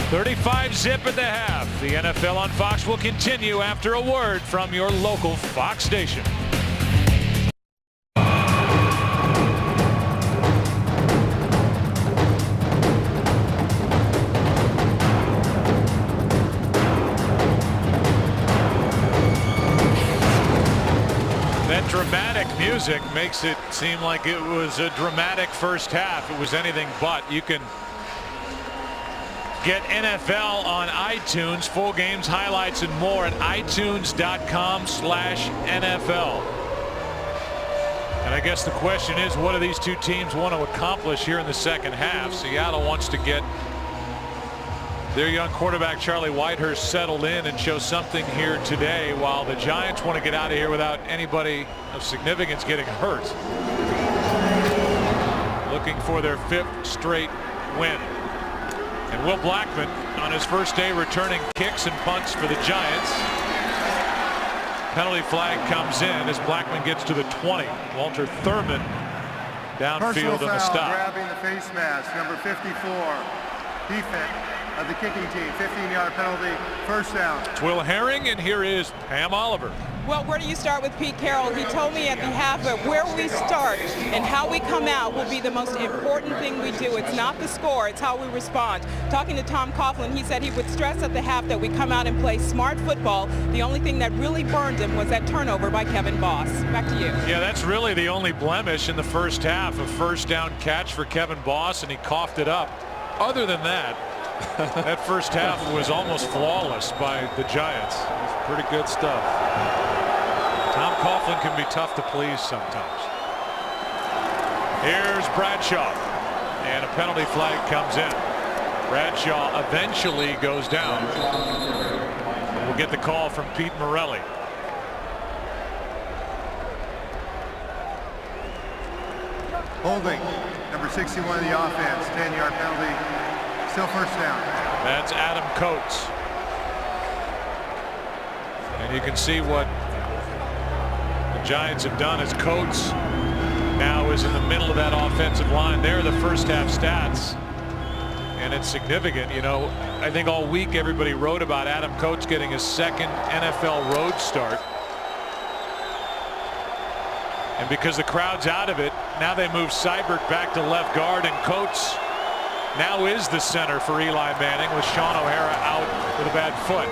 35-0 at the half. The NFL on Fox will continue after a word from your local Fox station. That dramatic music makes it seem like it was a dramatic first half. It was anything but. You can get NFL on iTunes, full games, highlights, and more at itunes.com/NFL. And I guess the question is, what do these two teams want to accomplish here in the second half? Seattle wants to get their young quarterback Charlie Whitehurst settled in and show something here today, while the Giants want to get out of here without anybody of significance getting hurt. Looking for their 5th straight win. And Will Blackman on his first day returning kicks and punts for the Giants. Penalty flag comes in as Blackman gets to the 20. Walter Thurman downfield on the stop. Grabbing the face mask, number 54, defense of the kicking team. 15-yard penalty, first down. It's Will Herring, and here is Pam Oliver. Well, where do you start with Pete Carroll? He told me at the half that where we start and how we come out will be the most important thing we do. It's not the score, it's how we respond. Talking to Tom Coughlin, he said he would stress at the half that we come out and play smart football. The only thing that really burned him was that turnover by Kevin Boss. Back to you. Yeah, that's really the only blemish in the first half. A first down catch for Kevin Boss, and he coughed it up. Other than that, that first half was almost flawless by the Giants. It's pretty good stuff. Tom Coughlin can be tough to please sometimes. Here's Bradshaw, and a penalty flag comes in. Bradshaw eventually goes down. We'll get the call from Pete Morelli. Holding, number 61 of the offense, 10-yard penalty, still first down. That's Adam Coates. And you can see what the Giants have done as Coates now is in the middle of that offensive line. There are the first half stats, and it's significant. You know, I think all week everybody wrote about Adam Coates getting his 2nd NFL road start. And because the crowd's out of it, now they move Seibert back to left guard, and Coates now is the center for Eli Manning with Sean O'Hara out with a bad foot.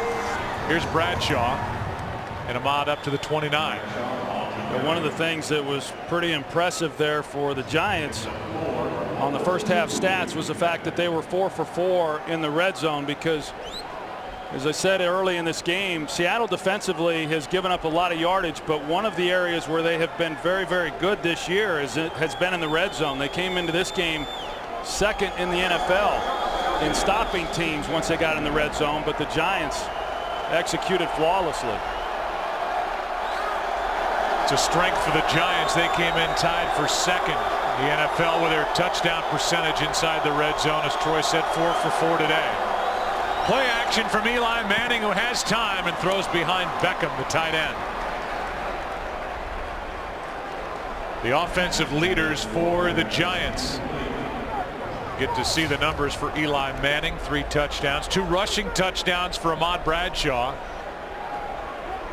Here's Bradshaw, and Ahmad up to the 29. But one of the things that was pretty impressive there for the Giants on the first half stats was the fact that they were 4 for 4 in the red zone, because as I said early in this game, Seattle defensively has given up a lot of yardage, but one of the areas where they have been very, very good this year has been in the red zone. They came into this game 2nd in the NFL in stopping teams once they got in the red zone, but the Giants executed flawlessly. It's a strength for the Giants. They came in tied for 2nd in the NFL with their touchdown percentage inside the red zone. As Troy said, 4 for 4 today. Play action from Eli Manning, who has time and throws behind Beckham, the tight end. The offensive leaders for the Giants. Get to see the numbers for Eli Manning. 3 touchdowns, 2 rushing touchdowns for Ahmad Bradshaw.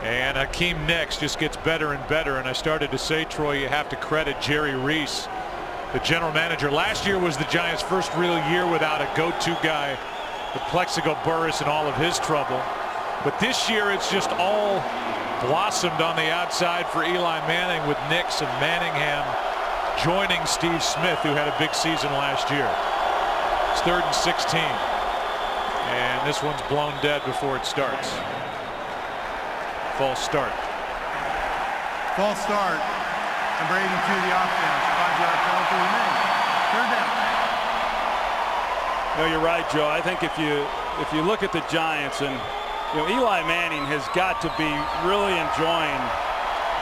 And Hakeem Nicks just gets better and better. And I started to say, Troy, you have to credit Jerry Reese, the general manager. Last year was the Giants' first real year without a go-to guy, the Plexico Burress, and all of his trouble. But this year it's just all blossomed on the outside for Eli Manning, with Nicks and Manningham joining Steve Smith, who had a big season last year. It's 3rd and 16. And this one's blown dead before it starts. False start. False start. And Brady to the offense. 5-yard penalty remaining. 3rd down. No, you're right, Joe. I think if you look at the Giants, and Eli Manning has got to be really enjoying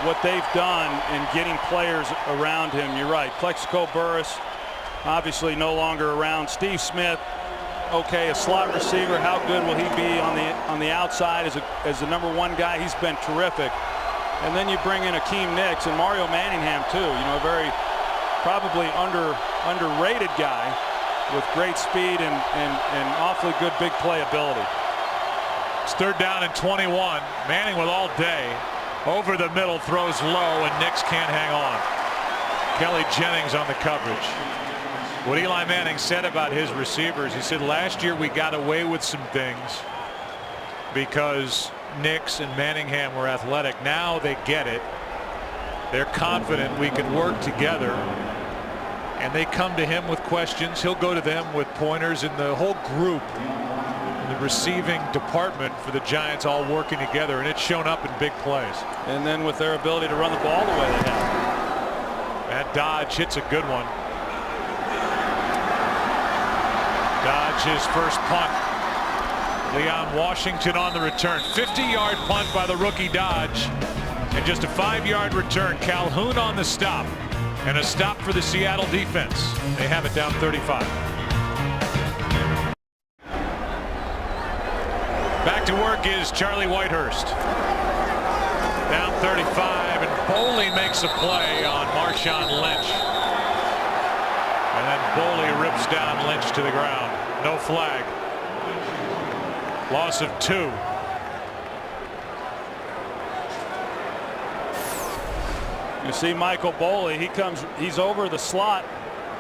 what they've done in getting players around him. You're right. Plexico Burress obviously no longer around. Steve Smith, okay, a slot receiver. How good will he be on the outside as the number 1 guy? He's been terrific. And then you bring in Hakeem Nicks and Mario Manningham too. A very probably underrated guy with great speed and awfully good big play ability. It's 3rd down and 21. Manning with all day. Over the middle, throws low, and Nicks can't hang on. Kelly Jennings on the coverage. What Eli Manning said about his receivers, he said last year we got away with some things because Nicks and Manningham were athletic. Now they get it. They're confident we can work together. And they come to him with questions. He'll go to them with pointers, and the whole group, the receiving department for the Giants, all working together, and it's shown up in big plays. And then with their ability to run the ball the way they have. That Dodge hits a good one. Dodge his first punt. Leon Washington on the return. 50-yard punt by the rookie Dodge, and just a 5-yard return. Calhoun on the stop, and a stop for the Seattle defense. They have it down 35. Back to work is Charlie Whitehurst. Down 35, and Boley makes a play on Marshawn Lynch. And then Boley rips down Lynch to the ground. No flag. Loss of 2. You see Michael Boley, he's over the slot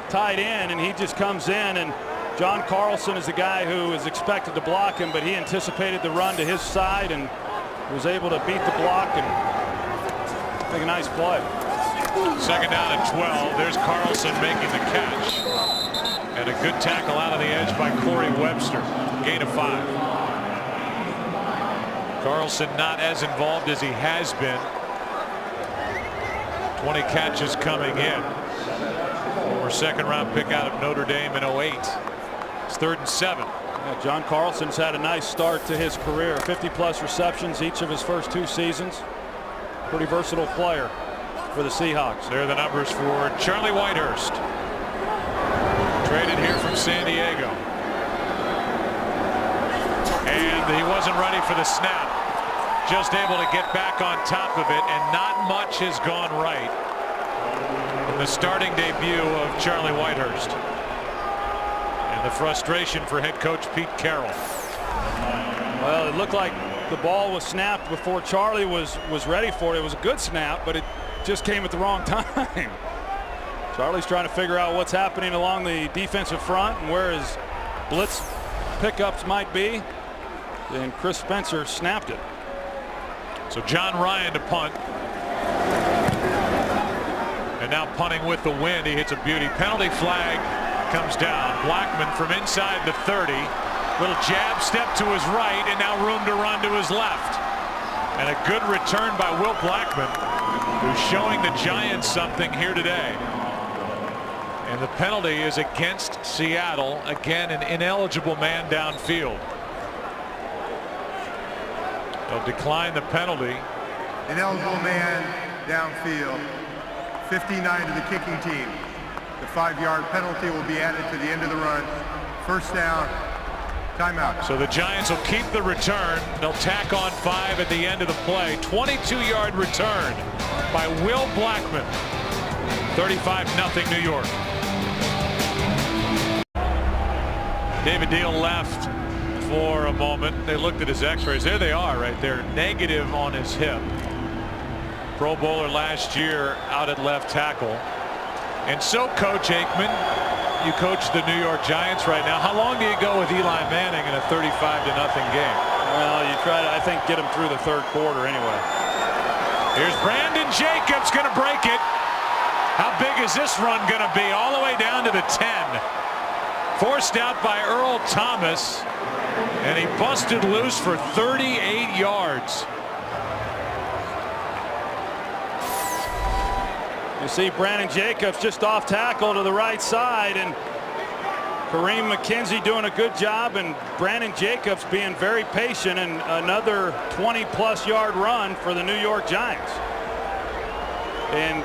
tight end, and he just comes in, and John Carlson is the guy who is expected to block him, but he anticipated the run to his side and was able to beat the block and make a nice play. 2nd down and 12. There's Carlson making the catch. And a good tackle out of the edge by Corey Webster. Gain of 5. Carlson not as involved as he has been. 20 catches coming in. Former 2nd-round pick out of Notre Dame in 08. It's 3rd and 7. Yeah, John Carlson's had a nice start to his career. 50+ receptions each of his first 2 seasons. Pretty versatile player for the Seahawks. There are the numbers for Charlie Whitehurst. Traded here from San Diego. And he wasn't ready for the snap. Just able to get back on top of it, and not much has gone right in the starting debut of Charlie Whitehurst. And the frustration for head coach Pete Carroll. Well, it looked like the ball was snapped before Charlie was ready for it. It was a good snap, but it just came at the wrong time. Charlie's trying to figure out what's happening along the defensive front and where his blitz pickups might be. And Chris Spencer snapped it. So John Ryan to punt. And now punting with the wind. He hits a beauty. Penalty flag comes down. Blackman from inside the 30. Little jab step to his right, and now room to run to his left. And a good return by Will Blackman, who's showing the Giants something here today. And the penalty is against Seattle. Again, an ineligible man downfield. They'll decline the penalty. Ineligible man downfield. 59 to the kicking team. The 5-yard penalty will be added to the end of the run. 1st down Timeout. So the Giants will keep the return. They'll tack on 5 at the end of the play. 22-yard return by Will Blackman. 35-0 New York. David Deal left for a moment. They looked at his x-rays. There they are right there. Negative on his hip. Pro Bowler last year out at left tackle. And so, Coach Aikman, you coach the New York Giants right now. How long do you go with Eli Manning in a 35-0 game? Well, you try to, I think, get him through the third quarter anyway. Here's Brandon Jacobs going to break it. How big is this run going to be? All the way down to the 10. Forced out by Earl Thomas. And he busted loose for 38 yards. You see Brandon Jacobs just off tackle to the right side, and Kareem McKenzie doing a good job, and Brandon Jacobs being very patient, and another 20-plus yard run for the New York Giants. And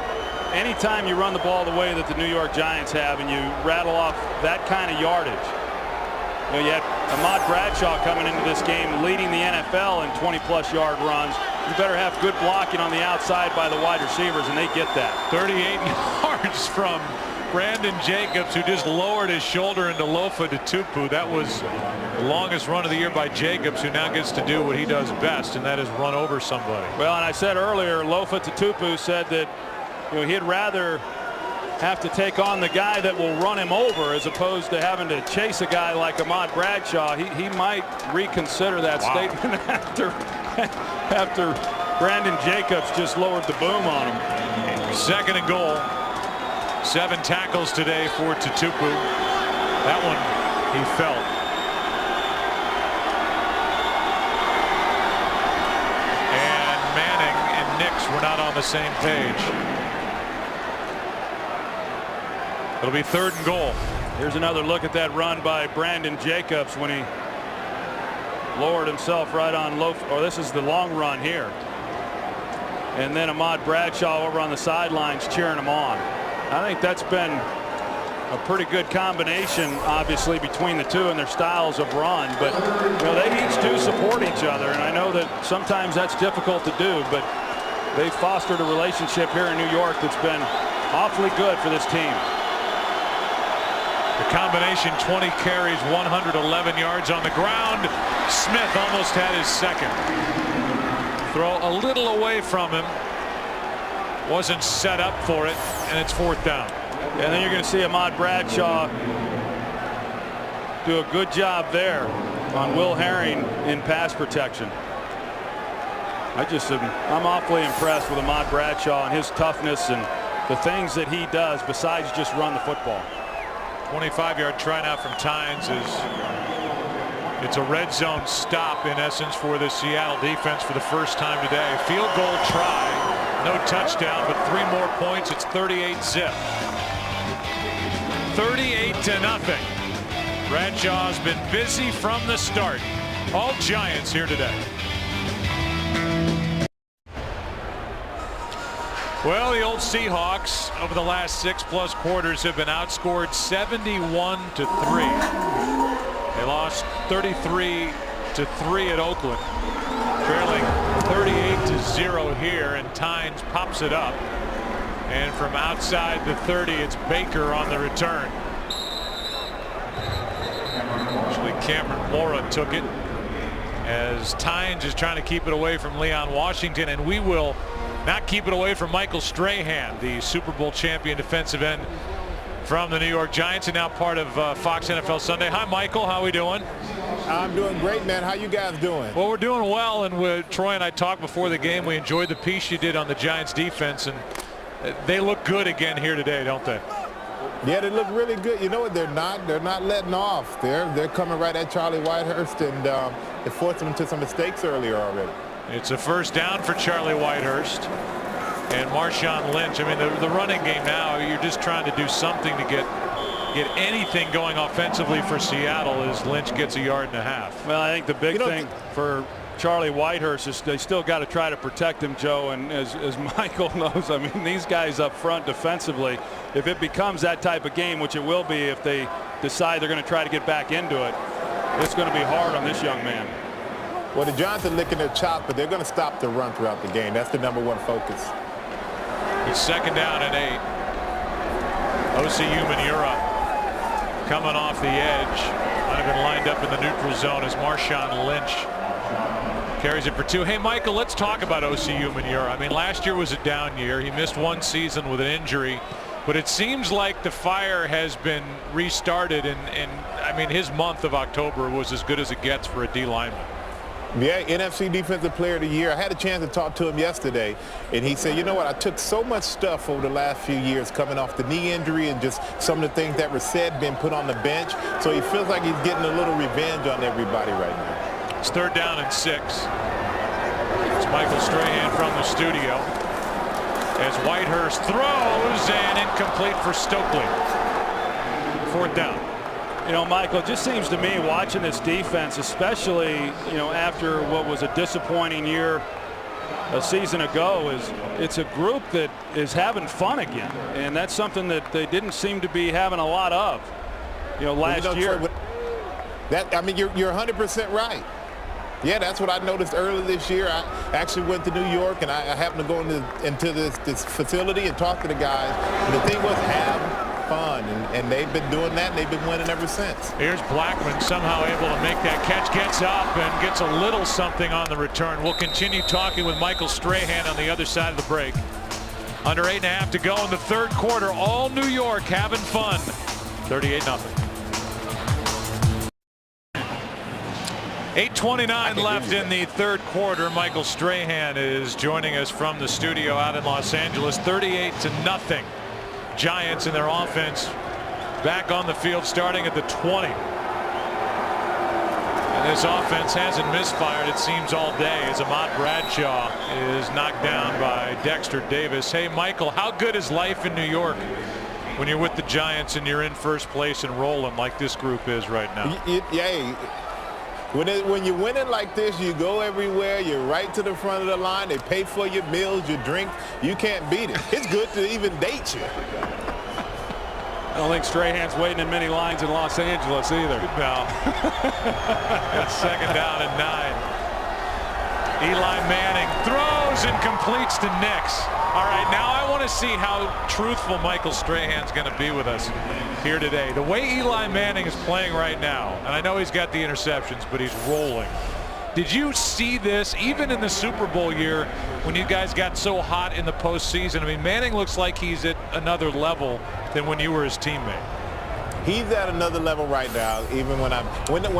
anytime you run the ball the way that the New York Giants have and you rattle off that kind of yardage, you know, you had Ahmad Bradshaw coming into this game leading the NFL in 20-plus yard runs. You better have good blocking on the outside by the wide receivers, and they get that. 38 yards from Brandon Jacobs, who just lowered his shoulder into Lofa Tatupu. That was the longest run of the year by Jacobs, who now gets to do what he does best, and that is run over somebody. Well, and I said earlier, Lofa Tatupu said that, you know, he'd rather have to take on the guy that will run him over as opposed to having to chase a guy like Ahmad Bradshaw. He might reconsider that statement after Brandon Jacobs just lowered the boom on him. 2nd and goal. 7 tackles today for Tatupu. That one he felt. And Manning and Nix were not on the same page. It'll be 3rd and goal. Here's another look at that run by Brandon Jacobs when he lowered himself right on this is the long run here. And then Ahmad Bradshaw over on the sidelines cheering him on. I think that's been a pretty good combination, obviously, between the two and their styles of run. But, you know, they each do support each other, and I know that sometimes that's difficult to do, but they've fostered a relationship here in New York that's been awfully good for this team. The combination, 20 carries, 111 yards on the ground. Smith almost had his 2nd. Throw a little away from him. Wasn't set up for it, and it's 4th down. And then you're going to see Ahmad Bradshaw do a good job there on Will Herring in pass protection. I'm awfully impressed with Ahmad Bradshaw and his toughness and the things that he does besides just run the football. 25-yard try now from Tynes. It's a red zone stop in essence for the Seattle defense for the first time today. Field goal try, no touchdown, but 3 more points. It's 38-0. 38-0. Bradshaw's been busy from the start. All Giants here today. Well, the old Seahawks over the last 6+ quarters have been outscored 71-3. They lost 33-3 at Oakland, trailing 38-0 here, and Tynes pops it up. And from outside the 30, it's Baker on the return. Actually, Cameron Mora took it as Tynes is trying to keep it away from Leon Washington, and we will not keep it away from Michael Strahan, the Super Bowl champion defensive end from the New York Giants, and now part of Fox NFL Sunday. Hi, Michael. How are we doing? I'm doing great, man. How you guys doing? Well, we're doing well, and Troy and I talked before the game. We enjoyed the piece you did on the Giants defense, and they look good again here today, don't they? Yeah, they look really good. You know what? They're not letting off. They're coming right at Charlie Whitehurst, and it forced them into some mistakes earlier already. It's a 1st down for Charlie Whitehurst and Marshawn Lynch. I mean, the running game now, you're just trying to do something to get anything going offensively for Seattle as Lynch gets 1.5 yards. Well, I think the big thing for Charlie Whitehurst is they still got to try to protect him, Joe. And as Michael knows, I mean, these guys up front defensively, if it becomes that type of game, which it will be if they decide they're going to try to get back into it, it's going to be hard on this young man. Well, the Giants are licking their chops, but they're going to stop the run throughout the game. That's the #1 focus. It's 2nd down and 8. OCU Manura coming off the edge. Might have been lined up in the neutral zone as Marshawn Lynch carries it for 2. Hey, Michael, let's talk about OCU Manura. I mean, last year was a down year. He missed 1 season with an injury. But it seems like the fire has been restarted. And I mean, his month of October was as good as it gets for a D lineman. Yeah, NFC Defensive Player of the Year. I had a chance to talk to him yesterday, and he said, you know what, I took so much stuff over the last few years coming off the knee injury and just some of the things that were said being put on the bench. So he feels like he's getting a little revenge on everybody right now. It's 3rd down and 6. It's Michael Strahan from the studio as Whitehurst throws and incomplete for Stokely. 4th down. You know, Michael, it just seems to me watching this defense, especially, you know, after what was a disappointing year a season ago, it's a group that is having fun again. And that's something that they didn't seem to be having a lot of, you know, last year. I mean, you're 100% right. Yeah, that's what I noticed earlier this year. I actually went to New York, and I happened to go into this facility and talk to the guys. And the thing was, have fun, and they've been doing that, and they've been winning ever since. Here's Blackman somehow able to make that catch, gets up and gets a little something on the return. We'll continue talking with Michael Strahan on the other side of the break. Under 8.5 to go in the 3rd quarter. All New York having fun. 38-0. 8:29 left in the 3rd quarter. Michael Strahan is joining us from the studio out in Los Angeles. 38-0. Giants in their offense back on the field starting at the 20. And this offense hasn't misfired, it seems, all day as Ahmad Bradshaw is knocked down by Dexter Davis. Hey, Michael, how good is life in New York when you're with the Giants and you're in first place and rolling like this group is right now? Yeah. When you're winning like this, you go everywhere. You're right to the front of the line. They pay for your meals, your drink. You can't beat it. It's good to even date you. I don't think Strahan's waiting in many lines in Los Angeles either. No. It's 2nd down and 9. Eli Manning throws and completes to Nix. All right, now I want to see how truthful Michael Strahan's going to be with us here today. The way Eli Manning is playing right now, and I know he's got the interceptions, but he's rolling. Did you see this even in the Super Bowl year when you guys got so hot in the postseason? I mean, Manning looks like he's at another level than when you were his teammate. He's at another level right now. Even when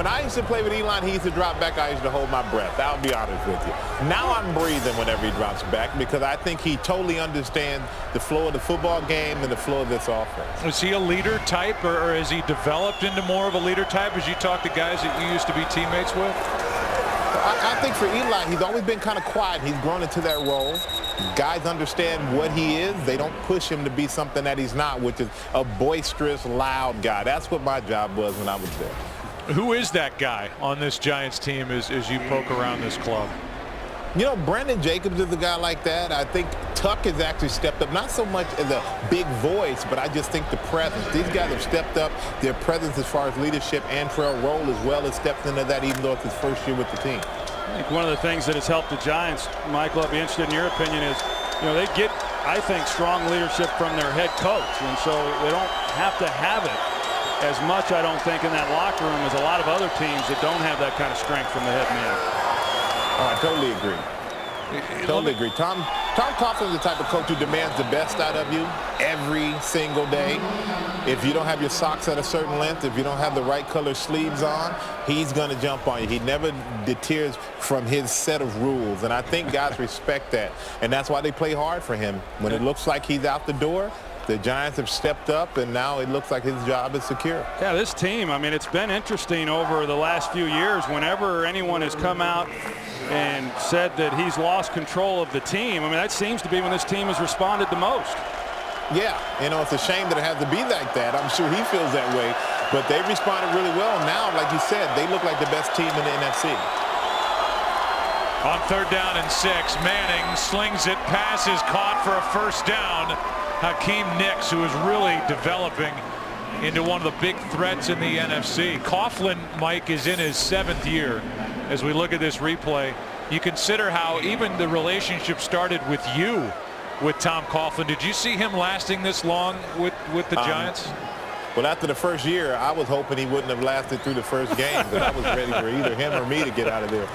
I used to play with Elon, he used to drop back. I used to hold my breath. I'll be honest with you. Now I'm breathing whenever he drops back because I think he totally understands the flow of the football game and the flow of this offense. Is he a leader type, or has he developed into more of a leader type as you talk to guys that you used to be teammates with? I think for Eli, he's always been kind of quiet. He's grown into that role. Guys understand what he is. They don't push him to be something that he's not, which is a boisterous, loud guy. That's what my job was when I was there. Who is that guy on this Giants team as you poke around this club? You know, Brandon Jacobs is a guy like that. I think Tuck has actually stepped up, not so much as a big voice, but I just think the presence. These guys have stepped up their presence as far as leadership. and Antrell Roll as well has stepped into that, even though it's his first year with the team. I think one of the things that has helped the Giants, Michael, I'd be interested in your opinion, is, you know, they get, I think, strong leadership from their head coach, and so they don't have to have it as much, I don't think, in that locker room as a lot of other teams that don't have that kind of strength from the head man. Oh, I totally agree. Totally agree. Tom Coughlin is the type of coach who demands the best out of you every single day. If you don't have your socks at a certain length, if you don't have the right color sleeves on, he's going to jump on you. He never deters from his set of rules, and I think guys respect that, and that's why they play hard for him. When it looks like he's out the door, the Giants have stepped up, and now it looks like his job is secure. Yeah, this team, I mean, it's been interesting over the last few years. Whenever anyone has come out and said that he's lost control of the team, I mean, that seems to be when this team has responded the most. Yeah, you know, it's a shame that it has to be like that. I'm sure he feels that way, but they responded really well. Now, like you said, they look like the best team in the NFC. On 3rd down and 6, Manning slings it, pass is caught for a first down. Hakeem Nicks, who is really developing into one of the big threats in the NFC. Coughlin, Mike, is in his 7th year. As we look at this replay, you consider how even the relationship started with you with Tom Coughlin. Did you see him lasting this long with the Giants? Well, after the first year, I was hoping he wouldn't have lasted through the first game, because I was ready for either him or me to get out of there.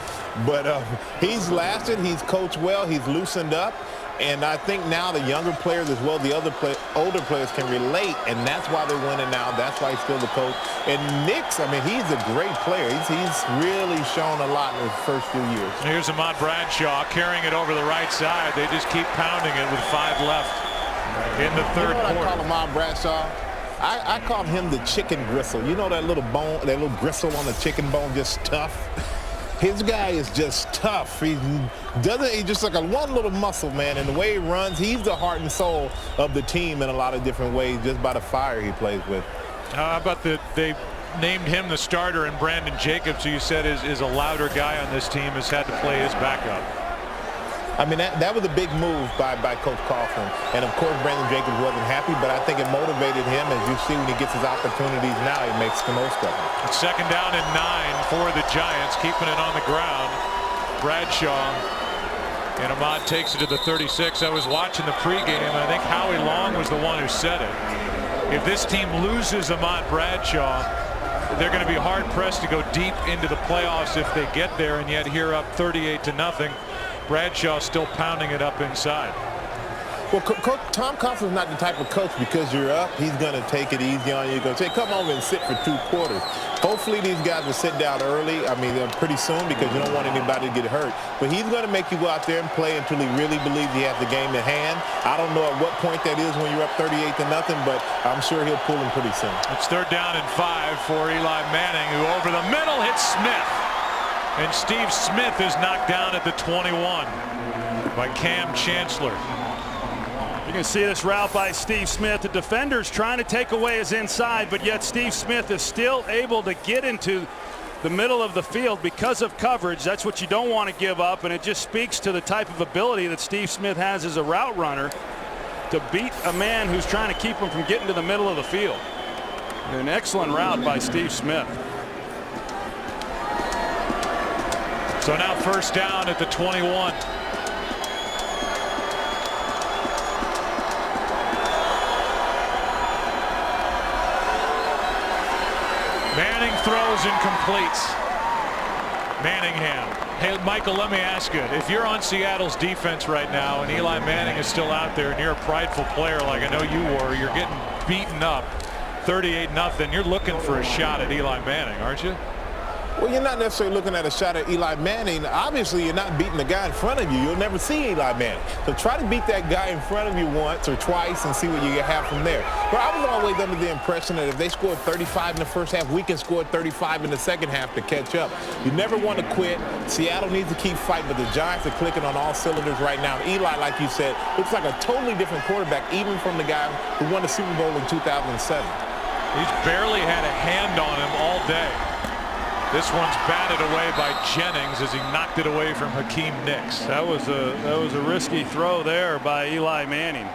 But he's lasted. He's coached well. He's loosened up. And I think now the younger players as well, the older players can relate, and that's why they're winning now. That's why he's still the coach. And Nygsea, I mean, he's a great player. He's really shown a lot in his first few years. Here's Ahmad Bradshaw carrying it over the right side. They just keep pounding it with 5 left in the third quarter. I call Ahmad Bradshaw? I call him the chicken gristle. You know that little bone, that little gristle on the chicken bone, just tough? His guy is just tough. He's just like one little muscle, man. And the way he runs, he's the heart and soul of the team in a lot of different ways, just by the fire he plays with. How about they named him the starter, and Brandon Jacobs, who you said is a louder guy on this team, has had to play his backup. I mean, that was a big move by Coach Coughlin. And, of course, Brandon Jacobs wasn't happy, but I think it motivated him. As you see, when he gets his opportunities now, he makes the most of them. It's 2nd down and 9 for the Giants, keeping it on the ground. Bradshaw, and Ahmad takes it to the 36. I was watching the pregame, and I think Howie Long was the one who said it. If this team loses Ahmad Bradshaw, they're going to be hard-pressed to go deep into the playoffs if they get there, and yet here up 38-0. Bradshaw still pounding it up inside. Well, Tom Coughlin's not the type of coach, because you're up, he's going to take it easy on you. He's going to say, come over and sit for 2 quarters. Hopefully these guys will sit down early. I mean, pretty soon, because you don't want anybody to get hurt. But he's going to make you go out there and play until he really believes he has the game in hand. I don't know at what point that is when you're up 38-0, but I'm sure he'll pull him pretty soon. It's 3rd down and 5 for Eli Manning, who over the middle hits Smith. And Steve Smith is knocked down at the 21 by Cam Chancellor. You can see this route by Steve Smith. The defender's trying to take away his inside, but yet Steve Smith is still able to get into the middle of the field because of coverage. That's what you don't want to give up, and it just speaks to the type of ability that Steve Smith has as a route runner to beat a man who's trying to keep him from getting to the middle of the field. An excellent route by Steve Smith. So now 1st down at the 21. Manning throws and completes. Manningham. Hey, Michael, let me ask you, if you're on Seattle's defense right now and Eli Manning is still out there and you're a prideful player like I know you were, you're getting beaten up 38-0, you're looking for a shot at Eli Manning, aren't you? Well, you're not necessarily looking at a shot at Eli Manning. Obviously, you're not beating the guy in front of you. You'll never see Eli Manning. So try to beat that guy in front of you once or twice and see what you have from there. But I was always under the impression that if they scored 35 in the first half, we can score 35 in the second half to catch up. You never want to quit. Seattle needs to keep fighting, but the Giants are clicking on all cylinders right now. Eli, like you said, looks like a totally different quarterback, even from the guy who won the Super Bowl in 2007. He's barely had a hand on him all day. This one's batted away by Jennings as he knocked it away from Hakeem Nicks. That was a risky throw there by Eli Manning.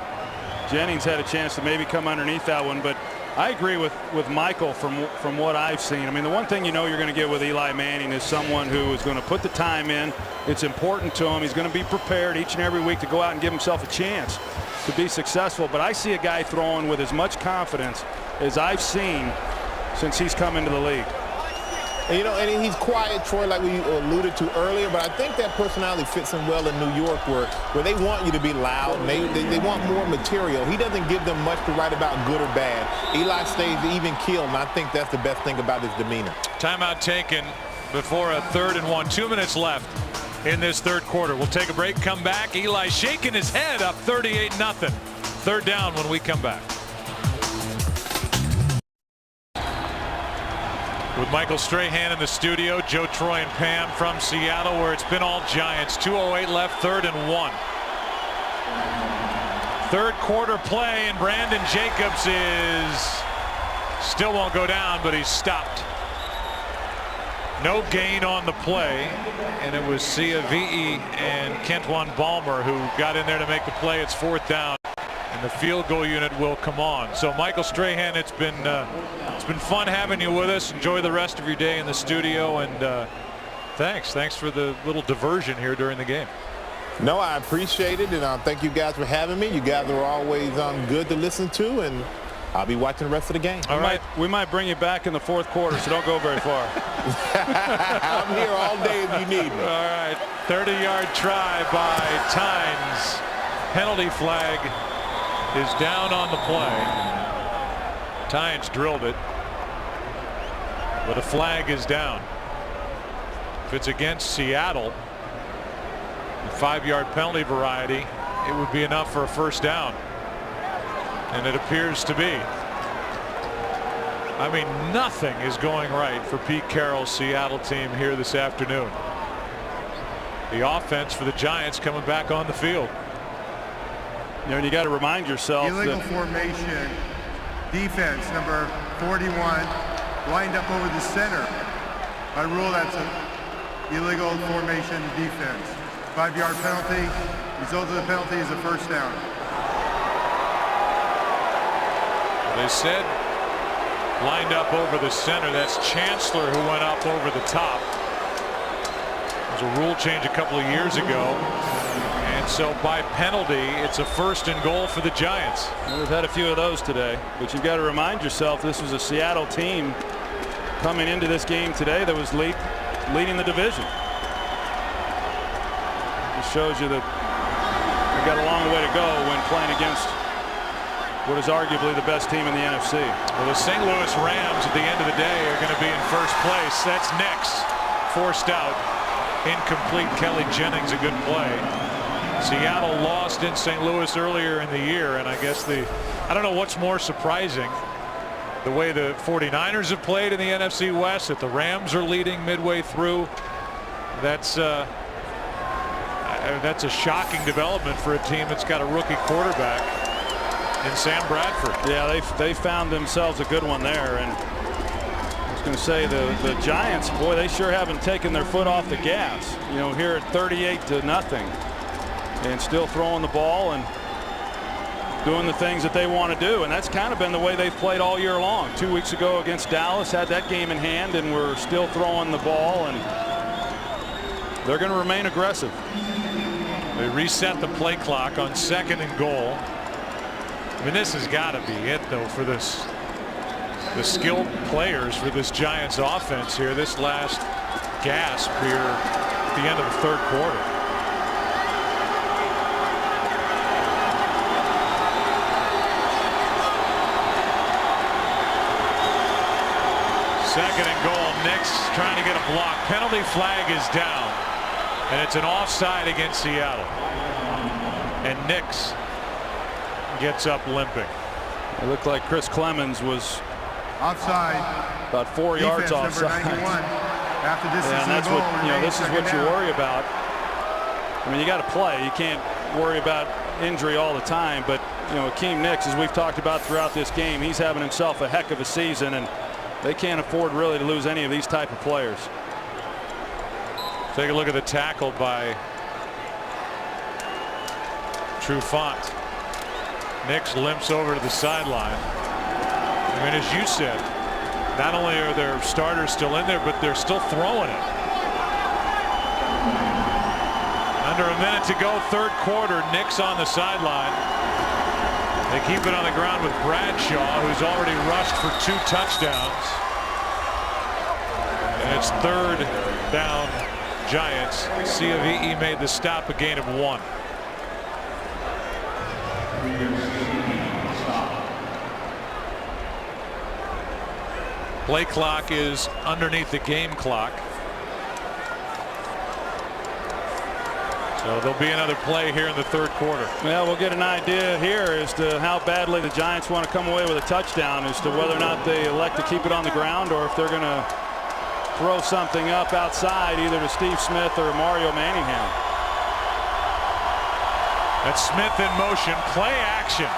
Jennings had a chance to maybe come underneath that one, but I agree with Michael from what I've seen. I mean, the one thing you know you're going to get with Eli Manning is someone who is going to put the time in. It's important to him. He's going to be prepared each and every week to go out and give himself a chance to be successful. But I see a guy throwing with as much confidence as I've seen since he's come into the league. And, you know, and he's quiet, Troy, like we alluded to earlier, but I think that personality fits him well in New York where they want you to be loud and they want more material. He doesn't give them much to write about, good or bad. Eli stays even keel, and I think that's the best thing about his demeanor. Timeout taken before a 3rd and 1. 2 minutes left in this 3rd quarter. We'll take a break, come back. Eli shaking his head up 38-0. 3rd down when we come back. With Michael Strahan in the studio, Joe, Troy, and Pam from Seattle, where it's been all Giants. 2:08 left, 3rd and 1. 3rd quarter play, and Brandon Jacobs still won't go down, but he's stopped. No gain on the play, and it was Sia Vee and Kentwan Balmer who got in there to make the play. It's 4th down and the field goal unit will come on. So Michael Strahan, it's been fun having you with us. Enjoy the rest of your day in the studio, and thanks for the little diversion here during the game. No, I appreciate it, and thank you guys for having me. You guys are always good to listen to, and I'll be watching the rest of the game. All right. We might bring you back in the fourth quarter, so don't go very far. I'm here all day if you need me. All right, 30-yard try by Tynes. Penalty flag is down on the play. Tynes drilled it, but a flag is down. If it's against Seattle, the 5-yard penalty variety, it would be enough for a first down. And it appears to be. I mean, nothing is going right for Pete Carroll's Seattle team here this afternoon. The offense for the Giants coming back on the field. You know, and you got to remind yourself Illegal that formation defense, number 41, lined up over the center. By rule, that's an illegal formation defense. 5-yard penalty. Result of the penalty is a first down. They said lined up over the center. That's Chancellor who went up over the top. There was a rule change a couple of years ago, and so by penalty it's a 1st and goal for the Giants. Well, we've had a few of those today, but you've got to remind yourself this was a Seattle team coming into this game today that was leading the division. It shows you that they've got a long way to go when playing against what is arguably the best team in the NFC. Well, the St. Louis Rams at the end of the day are going to be in first place. That's Nix forced out. Incomplete. Kelly Jennings, a good play. Seattle lost in St. Louis earlier in the year, and I guess I don't know what's more surprising, the way the 49ers have played in the NFC West, that the Rams are leading midway through. That's a shocking development for a team that's got a rookie quarterback in Sam Bradford. Yeah, they found themselves a good one there, and I was going to say the Giants, boy, they sure haven't taken their foot off the gas. You know, here at 38-0, and still throwing the ball and doing the things that they want to do, and that's kind of been the way they've played all year long. 2 weeks ago against Dallas, had that game in hand, and we're still throwing the ball, and they're going to remain aggressive. They reset the play clock on 2nd and goal. I mean, this has got to be it, though, for the skilled players for this Giants offense here. This last gasp here at the end of the 3rd quarter. Second and goal. Nix trying to get a block. Penalty flag is down, and it's an offside against Seattle. And Nix gets up limping. It looked like Chris Clemens was offside. About 4 yards offside. After this, and that's what this is what you worry about. I mean, you got to play. You can't worry about injury all the time. But Akeem Nix, as we've talked about throughout this game, he's having himself a heck of a season, and they can't afford really to lose any of these type of players. Take a look at the tackle by Trufant. Nix limps over to the sideline. I mean, as you said, not only are their starters still in there, but they're still throwing it. Under a minute to go, 3rd quarter. Nix on the sideline. They keep it on the ground with Bradshaw, who's already rushed for 2 touchdowns. And it's 3rd down, Giants. Ciavi'i made the stop, a gain of 1. Play clock is underneath the game clock. So there'll be another play here in the 3rd quarter. Well, we'll get an idea here as to how badly the Giants want to come away with a touchdown, as to whether or not they elect to keep it on the ground or if they're going to throw something up outside, either to Steve Smith or Mario Manningham. That's Smith in motion, play action.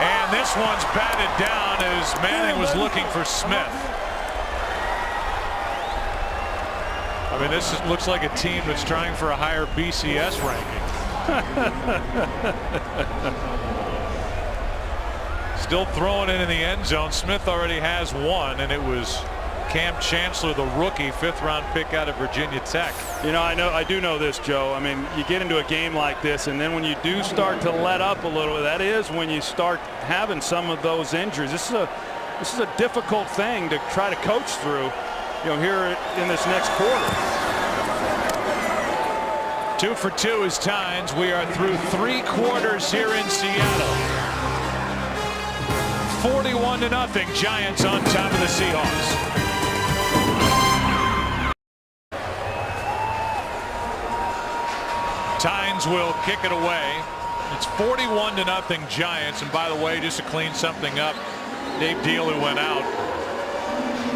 And this one's batted down as Manning was looking for Smith. I mean, this looks like a team that's trying for a higher BCS ranking. Still throwing it in the end zone. Smith already has one, and it was Cam Chancellor, the rookie, 5th-round pick out of Virginia Tech. You know, I do know this, Joe. I mean, you get into a game like this, and then when you do start to let up a little, that is when you start having some of those injuries. This is a difficult thing to try to coach through, you know, here in this next quarter. 2 for 2 is Tynes. We are through 3 quarters here in Seattle. 41-0. Giants on top of the Seahawks. Tynes will kick it away. It's 41-0 Giants. And by the way, just to clean something up, Dave Deal, who went out,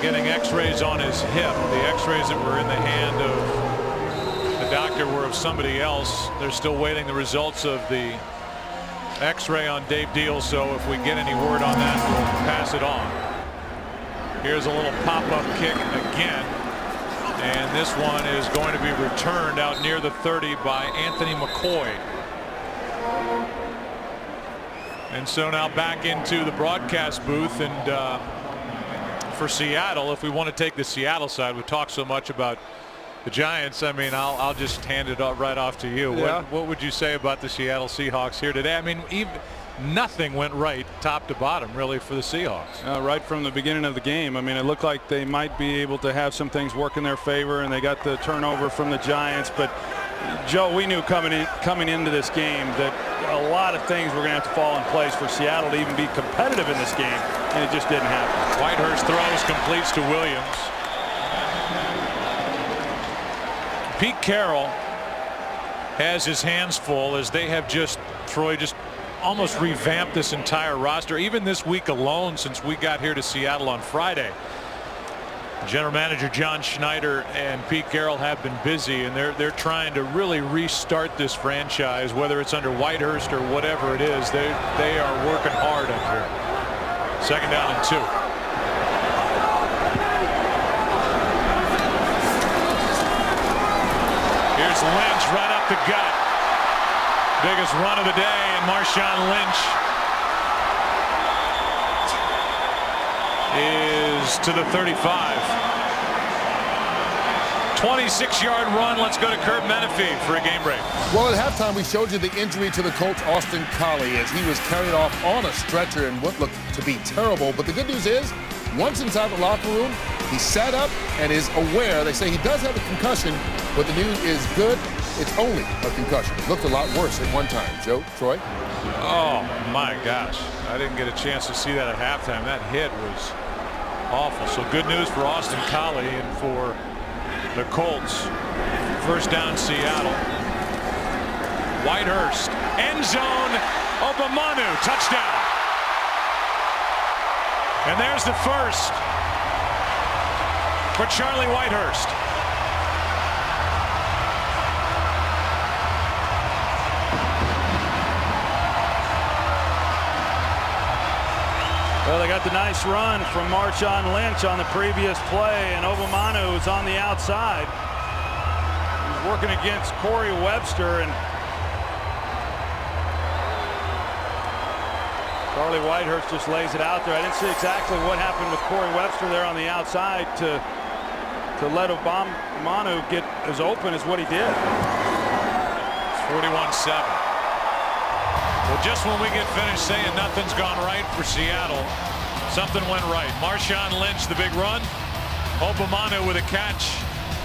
getting x-rays on his hip. The x-rays that were in the hand of the doctor were of somebody else. They're still waiting the results of the x-ray on Dave Deal, so if we get any word on that, we'll pass it on. Here's a little pop-up kick again, and this one is going to be returned out near the 30 by Anthony McCoy. And so now back into the broadcast booth, and for Seattle, if we want to take the Seattle side, we talked so much about the Giants. I mean, I'll just hand it right off to you. Yeah. What would you say about the Seattle Seahawks here today? I mean, nothing went right top to bottom really for the Seahawks. Right from the beginning of the game. I mean, it looked like they might be able to have some things work in their favor, and they got the turnover from the Giants. But Joe, we knew coming into this game that a lot of things were going to have to fall in place for Seattle to even be competitive in this game, and it just didn't happen. Whitehurst throws, completes to Williams. Pete Carroll has his hands full as they have Troy just almost revamped this entire roster. Even this week alone, since we got here to Seattle on Friday, General Manager John Schneider and Pete Carroll have been busy, and they're trying to really restart this franchise, whether it's under Whitehurst or whatever it is. They are working hard up here. 2nd down and 2. Here's Lynch right up the gut. Biggest run of the day, and Marshawn Lynch is to the 35. 26-yard run. Let's go to Kurt Menefee for a game break. Well, at halftime, we showed you the injury to the Colts, Austin Collie, as he was carried off on a stretcher in what looked to be terrible. But the good news is, once inside the locker room, he sat up and is aware. They say he does have a concussion, but the news is good. It's only a concussion. It looked a lot worse at one time. Joe, Troy? Oh, my gosh. I didn't get a chance to see that at halftime. That hit was awful. So good news for Austin Collie and for the Colts. 1st down, Seattle. Whitehurst, end zone, Obamanu, touchdown. And there's the first for Charlie Whitehurst. Well, they got the nice run from Marshawn Lynch on the previous play, and Obamanu is on the outside. He's working against Corey Webster, and Charlie Whitehurst just lays it out there. I didn't see exactly what happened with Corey Webster there on the outside to let Obamanu get as open as what he did. It's 41-7. Well, just when we get finished saying nothing's gone right for Seattle, something went right. Marshawn Lynch, the big run. Obamanu with a catch.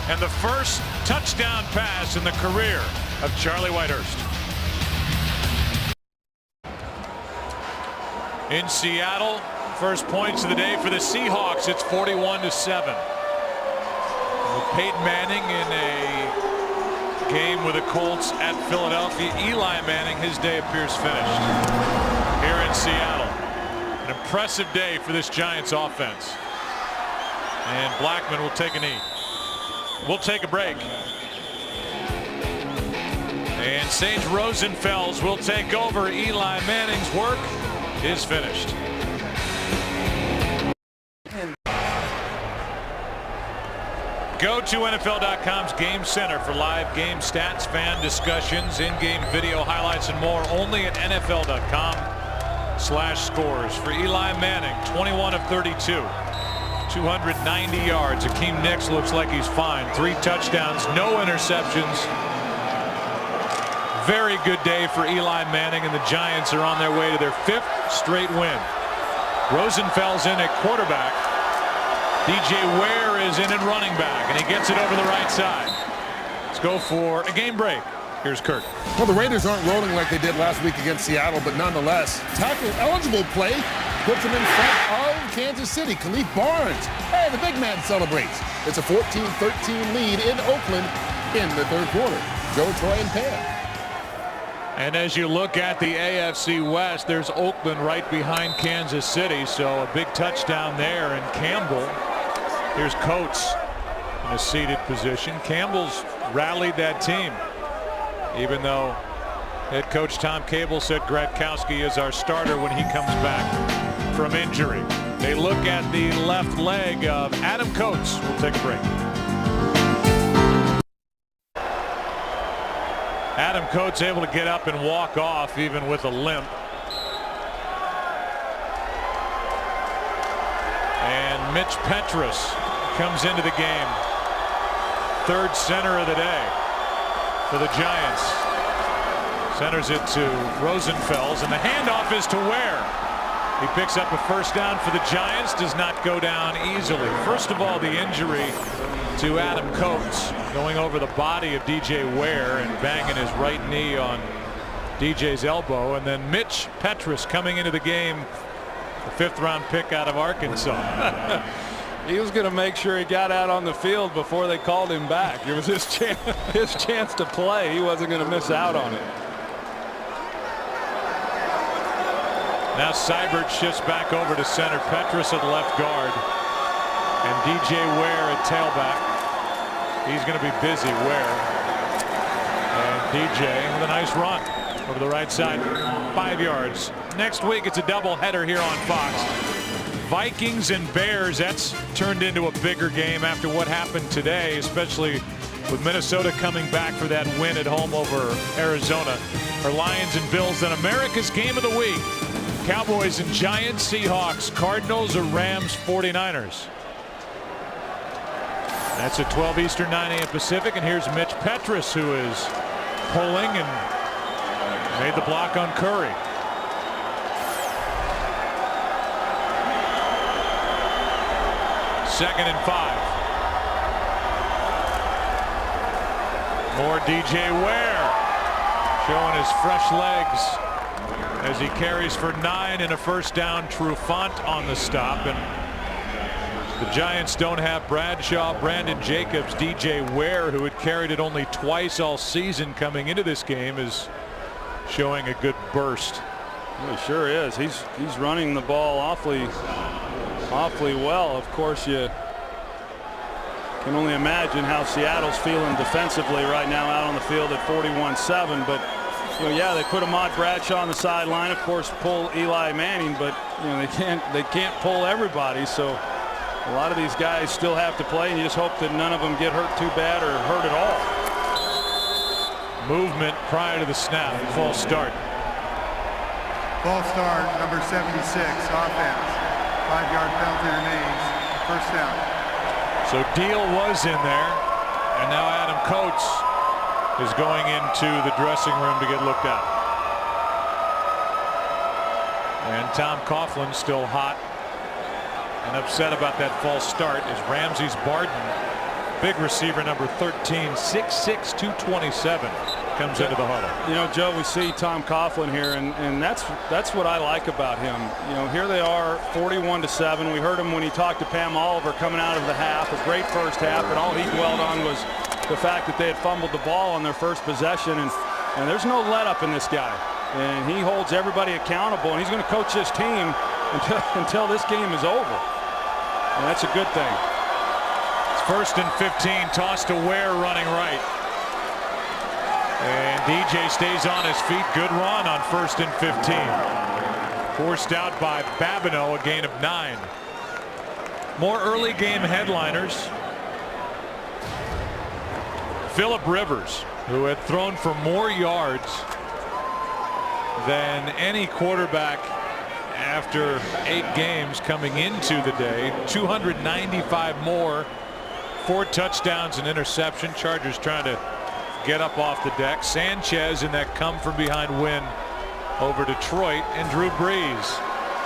And the first touchdown pass in the career of Charlie Whitehurst. In Seattle, first points of the day for the Seahawks. It's 41-7. With Peyton Manning in a game with the Colts at Philadelphia. Eli Manning, his day appears finished here in Seattle. An impressive day for this Giants offense. And Blackman will take a knee. We'll take a break. And Sage Rosenfels will take over. Eli Manning's work is finished. Go to NFL.com's Game Center for live game stats, fan discussions, in-game video highlights, and more. Only at NFL.com. scores for Eli Manning. 21 of 32. 290 yards. Akeem Nicks looks like he's fine. 3 touchdowns, no interceptions. Very good day for Eli Manning, and the Giants are on their way to their 5th straight win. Rosenfeld's in at quarterback. DJ Ware is in at running back, and he gets it over the right side. Let's go for a game break. Here's Kurt. Well, the Raiders aren't rolling like they did last week against Seattle, but nonetheless, tackle-eligible play puts them in front of Kansas City. Khalif Barnes, hey, the big man celebrates. It's a 14-13 lead in Oakland in the 3rd quarter. Joe, Troy, and Pam. And as you look at the AFC West, there's Oakland right behind Kansas City, so a big touchdown there. And Campbell, here's Coates in a seated position. Campbell's rallied that team, even though head coach Tom Cable said Gratkowski is our starter when he comes back from injury. They look at the left leg of Adam Coates. We'll take a break. Adam Coates able to get up and walk off even with a limp. And Mitch Petrus comes into the game. 3rd center of the day for the Giants. Centers it to Rosenfels, and the handoff is to Ware. He picks up a 1st down for the Giants. Does not go down easily. First of all, the injury to Adam Coates going over the body of DJ Ware and banging his right knee on DJ's elbow. And then Mitch Petrus coming into the game, a 5th round pick out of Arkansas. He was going to make sure he got out on the field before they called him back. It was his chance to play. He wasn't going to miss out on it. Now Seibert shifts back over to center. Petrus at left guard. And DJ Ware at tailback. He's going to be busy, Ware. And DJ with a nice run over the right side. 5 yards. Next week it's a doubleheader here on Fox. Vikings and Bears, that's turned into a bigger game after what happened today, especially with Minnesota coming back for that win at home over Arizona. For Lions and Bills, then America's game of the week. Cowboys and Giants, Seahawks, Cardinals, or Rams, 49ers. That's at 12 Eastern, 9 a.m. Pacific. And here's Mitch Petrus, who is pulling and made the block on Curry. Second and 5. More DJ Ware showing his fresh legs as he carries for 9 and a 1st down. Trufant on the stop, and the Giants don't have Bradshaw, Brandon Jacobs. DJ Ware, who had carried it only twice all season coming into this game, is showing a good burst. He sure is. He's running the ball awfully well. Of course, you can only imagine how Seattle's feeling defensively right now out on the field at 41-7. But yeah, they put Ahmad Bradshaw on the sideline, of course, pull Eli Manning, but they can't pull everybody. So a lot of these guys still have to play, and you just hope that none of them get hurt too bad or hurt at all. Movement prior to the snap. False start. False start, number 76, offense. 5-yard penalty remains. 1st down. So Deal was in there, and now Adam Coates is going into the dressing room to get looked at. And Tom Coughlin still hot and upset about that false start as Ramses Barden, big receiver, number 13, 6'6", 227, comes into the huddle. Joe, we see Tom Coughlin here, and that's what I like about him. Here they are, 41-7. We heard him when he talked to Pam Oliver coming out of the half, a great 1st half, and all he dwelled on was the fact that they had fumbled the ball on their 1st possession, and there's no let up in this guy, and he holds everybody accountable, and he's going to coach this team until this game is over, and that's a good thing. It's 1st and 15, tossed to Ware running right. And DJ stays on his feet. Good run on 1st and 15. Forced out by Babineau, a gain of 9. More early game headliners. Phillip Rivers, who had thrown for more yards than any quarterback after 8 games coming into the day. 295 more, 4 touchdowns and interception. Chargers trying to get up off the deck. Sanchez in that come from behind win over Detroit, and Drew Brees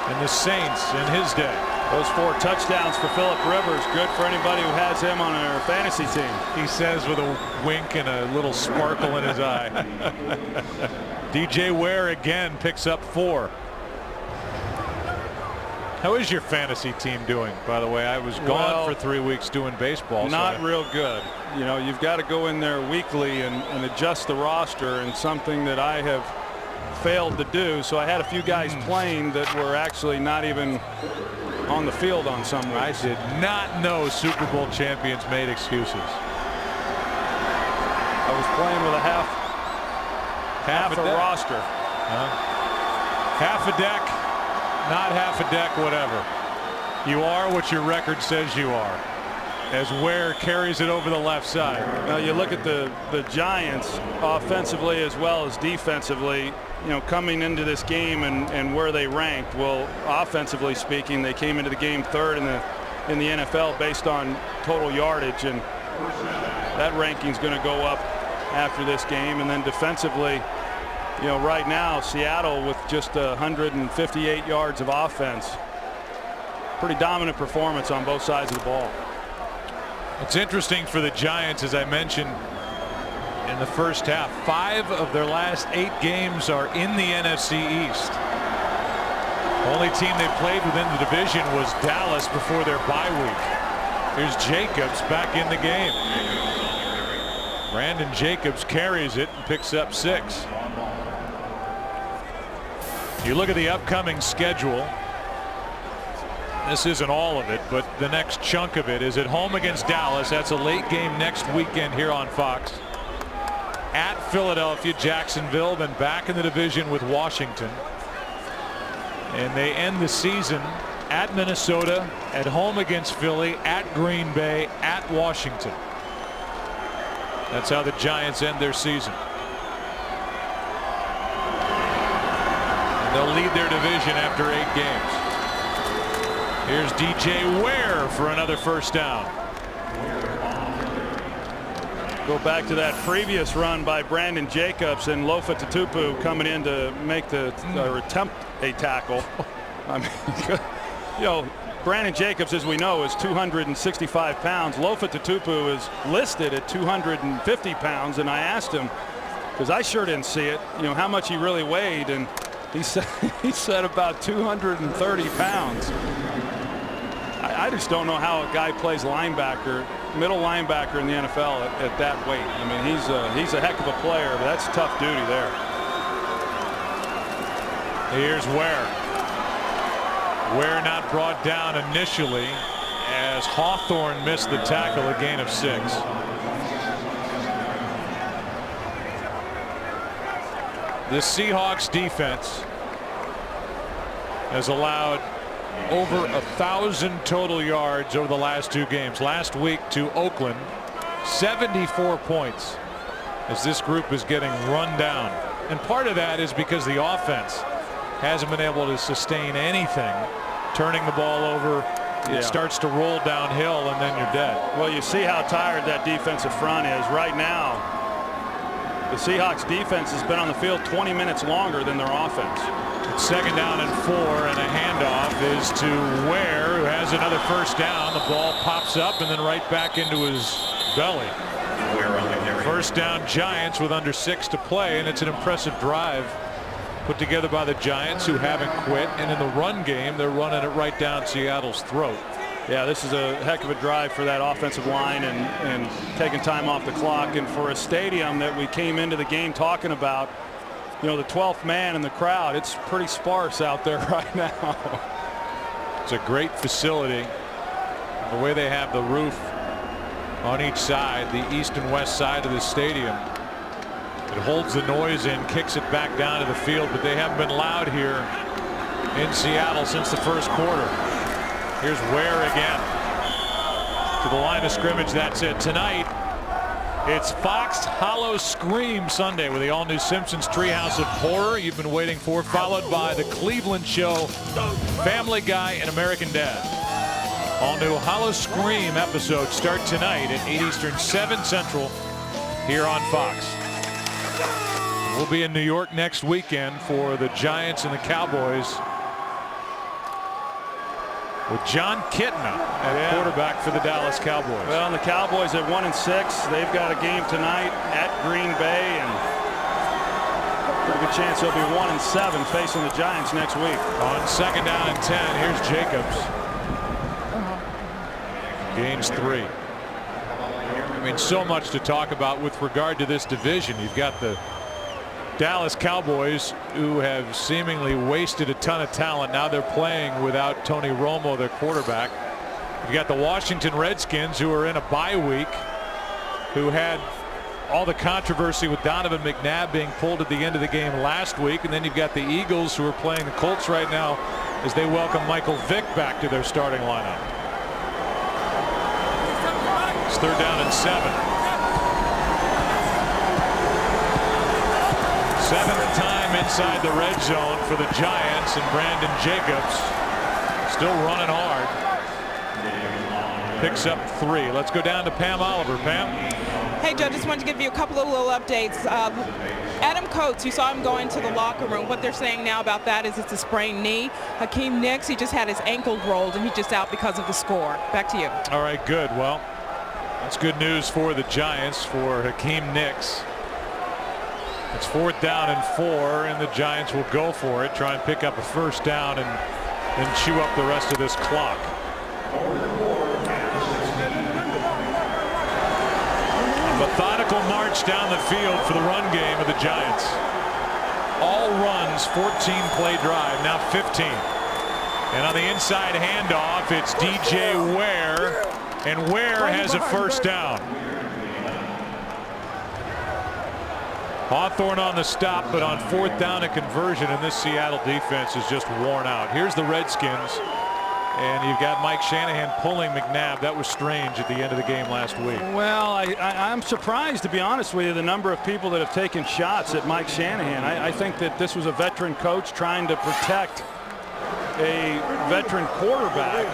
and the Saints in his day. Those 4 touchdowns for Phillip Rivers, good for anybody who has him on their fantasy team. He says with a wink and a little sparkle in his eye. DJ Ware again picks up 4. How is your fantasy team doing, by the way? I was gone for 3 weeks doing baseball. Not real good. You know, you've got to go in there weekly and adjust the roster, and something that I have failed to do. So I had a few guys playing that were actually not even on the field on some weeks. I did not know Super Bowl champions made excuses. I was playing with a half a roster. Half a deck, not half a deck, whatever. You are what your record says you are, as Ware carries it over the left side. Now you look at the Giants offensively as well as defensively, you know, coming into this game and where they ranked. Well, offensively speaking, they came into the game 3rd in the NFL based on total yardage, and that ranking's going to go up after this game. And then defensively, you know, right now Seattle with just 158 yards of offense. Pretty dominant performance on both sides of the ball. It's interesting for the Giants, as I mentioned in the first half. 5 of their last 8 games are in the NFC East. Only team they played within the division was Dallas before their bye week. Here's Jacobs back in the game. Brandon Jacobs carries it and picks up 6. You look at the upcoming schedule. This isn't all of it, but the next chunk of it is at home against Dallas. That's a late game next weekend here on Fox. At Philadelphia, Jacksonville, then back in the division with Washington. And they end the season at Minnesota, at home against Philly, at Green Bay, at Washington. That's how the Giants end their season. And they'll lead their division after 8 games. Here's DJ Ware for another first down. Go back to that previous run by Brandon Jacobs and Lofa Tatupu coming in to make the or attempt a tackle. I mean, you know, Brandon Jacobs, as we know, is 265 pounds. Lofa Tatupu is listed at 250 pounds, and I asked him, because I sure didn't see it, you know, how much he really weighed, and he said about 230 pounds. I just don't know how a guy plays linebacker, middle linebacker in the NFL at that weight. I mean, he's a heck of a player, but that's tough duty there. Here's Ware. Ware not brought down initially as Hawthorne missed the tackle, a gain of 6. The Seahawks defense has allowed over 1,000 total yards over the last 2 games. Last week to Oakland, 74 points as this group is getting run down. And part of that is because the offense hasn't been able to sustain anything. Turning the ball over, it starts to roll downhill, and then you're dead. Well, you see how tired that defensive front is right now. The Seahawks defense has been on the field 20 minutes longer than their offense. It's 2nd down and 4, and a handoff is to Ware, who has another first down. The ball pops up and then right back into his belly. First down Giants with under 6 to play, and it's an impressive drive put together by the Giants, who haven't quit, and in the run game they're running it right down Seattle's throat. Yeah, this is a heck of a drive for that offensive line and taking time off the clock, and for a stadium that we came into the game talking about, you know, the 12th man in the crowd, it's pretty sparse out there right now. It's a great facility. The way they have the roof on each side, the east and west side of the stadium, it holds the noise in, kicks it back down to the field, but they haven't been loud here in Seattle since the first quarter. Here's Ware again to the line of scrimmage. That's it. Tonight It's Fox Hollow Scream Sunday with the all-new Simpsons Treehouse of Horror you've been waiting for, followed by the Cleveland Show, Family Guy, and American Dad. All-new Hollow Scream episodes start tonight at 8 Eastern, 7 Central here on Fox. We'll be in New York next weekend for the Giants and the Cowboys with John Kitna at quarterback for the Dallas Cowboys. Well, and the Cowboys at 1-6. They've got a game tonight at Green Bay, and pretty good chance they'll be 1-7 facing the Giants next week. On 2nd down and 10, here's Jacobs. Gains 3. I mean, so much to talk about with regard to this division. You've got the Dallas Cowboys, who have seemingly wasted a ton of talent. Now they're playing without Tony Romo, their quarterback. You got the Washington Redskins, who are in a bye week, who had all the controversy with Donovan McNabb being pulled at the end of the game last week. And then you've got the Eagles, who are playing the Colts right now as they welcome Michael Vick back to their starting lineup. It's 3rd down and 7. 7th time inside the red zone for the Giants, and Brandon Jacobs still running hard. Picks up 3. Let's go down to Pam Oliver. Pam. Hey, Joe, just wanted to give you a couple of little updates. Adam Coates, you saw him go into the locker room. What they're saying now about that is it's a sprained knee. Hakeem Nicks, he just had his ankle rolled, and he's just out because of the score. Back to you. All right, good. Well, that's good news for the Giants, for Hakeem Nicks. It's 4th down and 4, and the Giants will go for it, try and pick up a 1st down and then chew up the rest of this clock. A methodical march down the field for the run game of the Giants. All runs, 14-play drive, now 15. And on the inside handoff, it's DJ Ware, and Ware has a 1st down. Hawthorne on the stop, but on 4th down a conversion, and this Seattle defense is just worn out. Here's the Redskins, and you've got Mike Shanahan pulling McNabb. That was strange at the end of the game last week. Well, I'm surprised, to be honest with you, the number of people that have taken shots at Mike Shanahan. I think that this was a veteran coach trying to protect a veteran quarterback,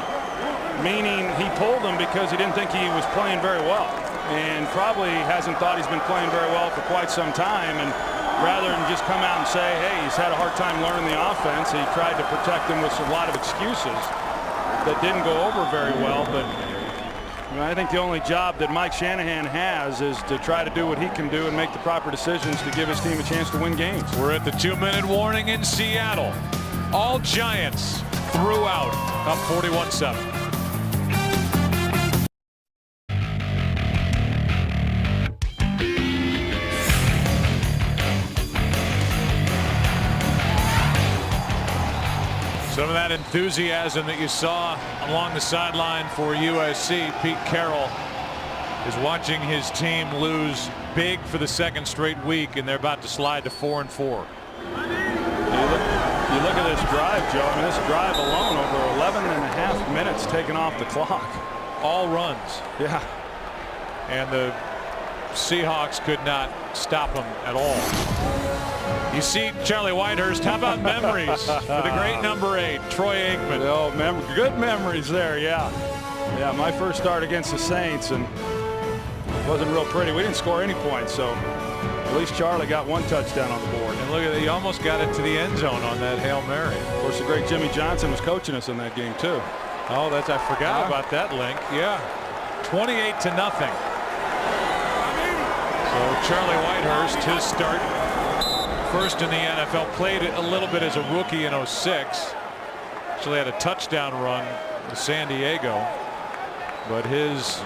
meaning he pulled him because he didn't think he was playing very well, and probably hasn't thought he's been playing very well for quite some time. And rather than just come out and say, hey, he's had a hard time learning the offense, he tried to protect him with a lot of excuses that didn't go over very well. But I think the only job that Mike Shanahan has is to try to do what he can do and make the proper decisions to give his team a chance to win games. We're at the 2-minute warning in Seattle. All Giants throughout, up 41-7. Some of that enthusiasm that you saw along the sideline for USC. Pete Carroll is watching his team lose big for the 2nd straight week, and they're about to slide to 4-4. You look at this drive, Joe. I mean, this drive alone, over 11.5 minutes taken off the clock. All runs. Yeah. And the Seahawks could not stop them at all. You see Charlie Whitehurst. How about memories for the great number 8, Troy Aikman? Oh, good memories there, yeah. Yeah, my first start against the Saints, and it wasn't real pretty. We didn't score any points, so at least Charlie got 1 touchdown on the board. And look at that, he almost got it to the end zone on that Hail Mary. Of course, the great Jimmy Johnson was coaching us in that game, too. Oh, I forgot about that link. Yeah, 28-0. So Charlie Whitehurst, his start, first in the NFL, played a little bit as a rookie in 06. Actually had a touchdown run to San Diego, but his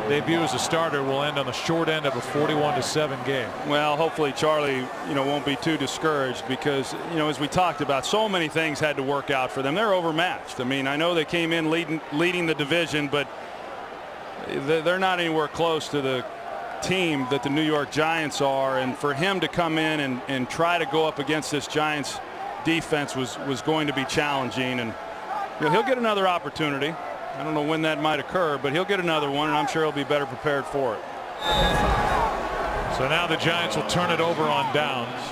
debut as a starter will end on the short end of a 41-7 game. Well, hopefully Charlie, won't be too discouraged, because, as we talked about, so many things had to work out for them. They're overmatched. I mean, I know they came in leading the division, but they're not anywhere close to the team that the New York Giants are, and for him to come in and try to go up against this Giants defense was going to be challenging, and he'll get another opportunity. I don't know when that might occur, but he'll get another one, and I'm sure he'll be better prepared for it. So now the Giants will turn it over on downs.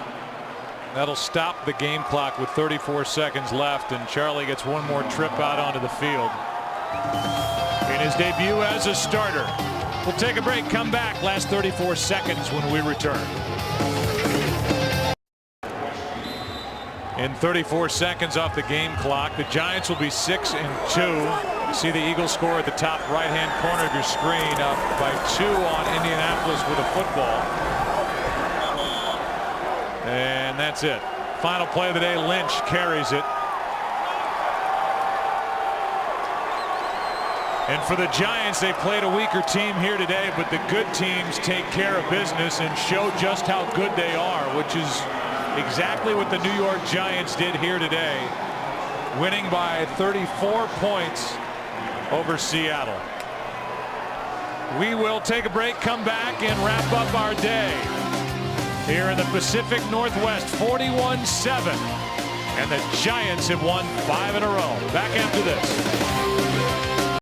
That'll stop the game clock with 34 seconds left, and Charlie gets one more trip out onto the field in his debut as a starter. We'll take a break, come back, last 34 seconds when we return. In 34 seconds off the game clock, the Giants will be 6-2. You see the Eagles score at the top right-hand corner of your screen, up by 2 on Indianapolis with a football. And that's it. Final play of the day, Lynch carries it. And for the Giants, they played a weaker team here today, but the good teams take care of business and show just how good they are, which is exactly what the New York Giants did here today, winning by 34 points over Seattle. We will take a break, come back, and wrap up our day here in the Pacific Northwest. 41-7, and the Giants have won 5 in a row. Back after this.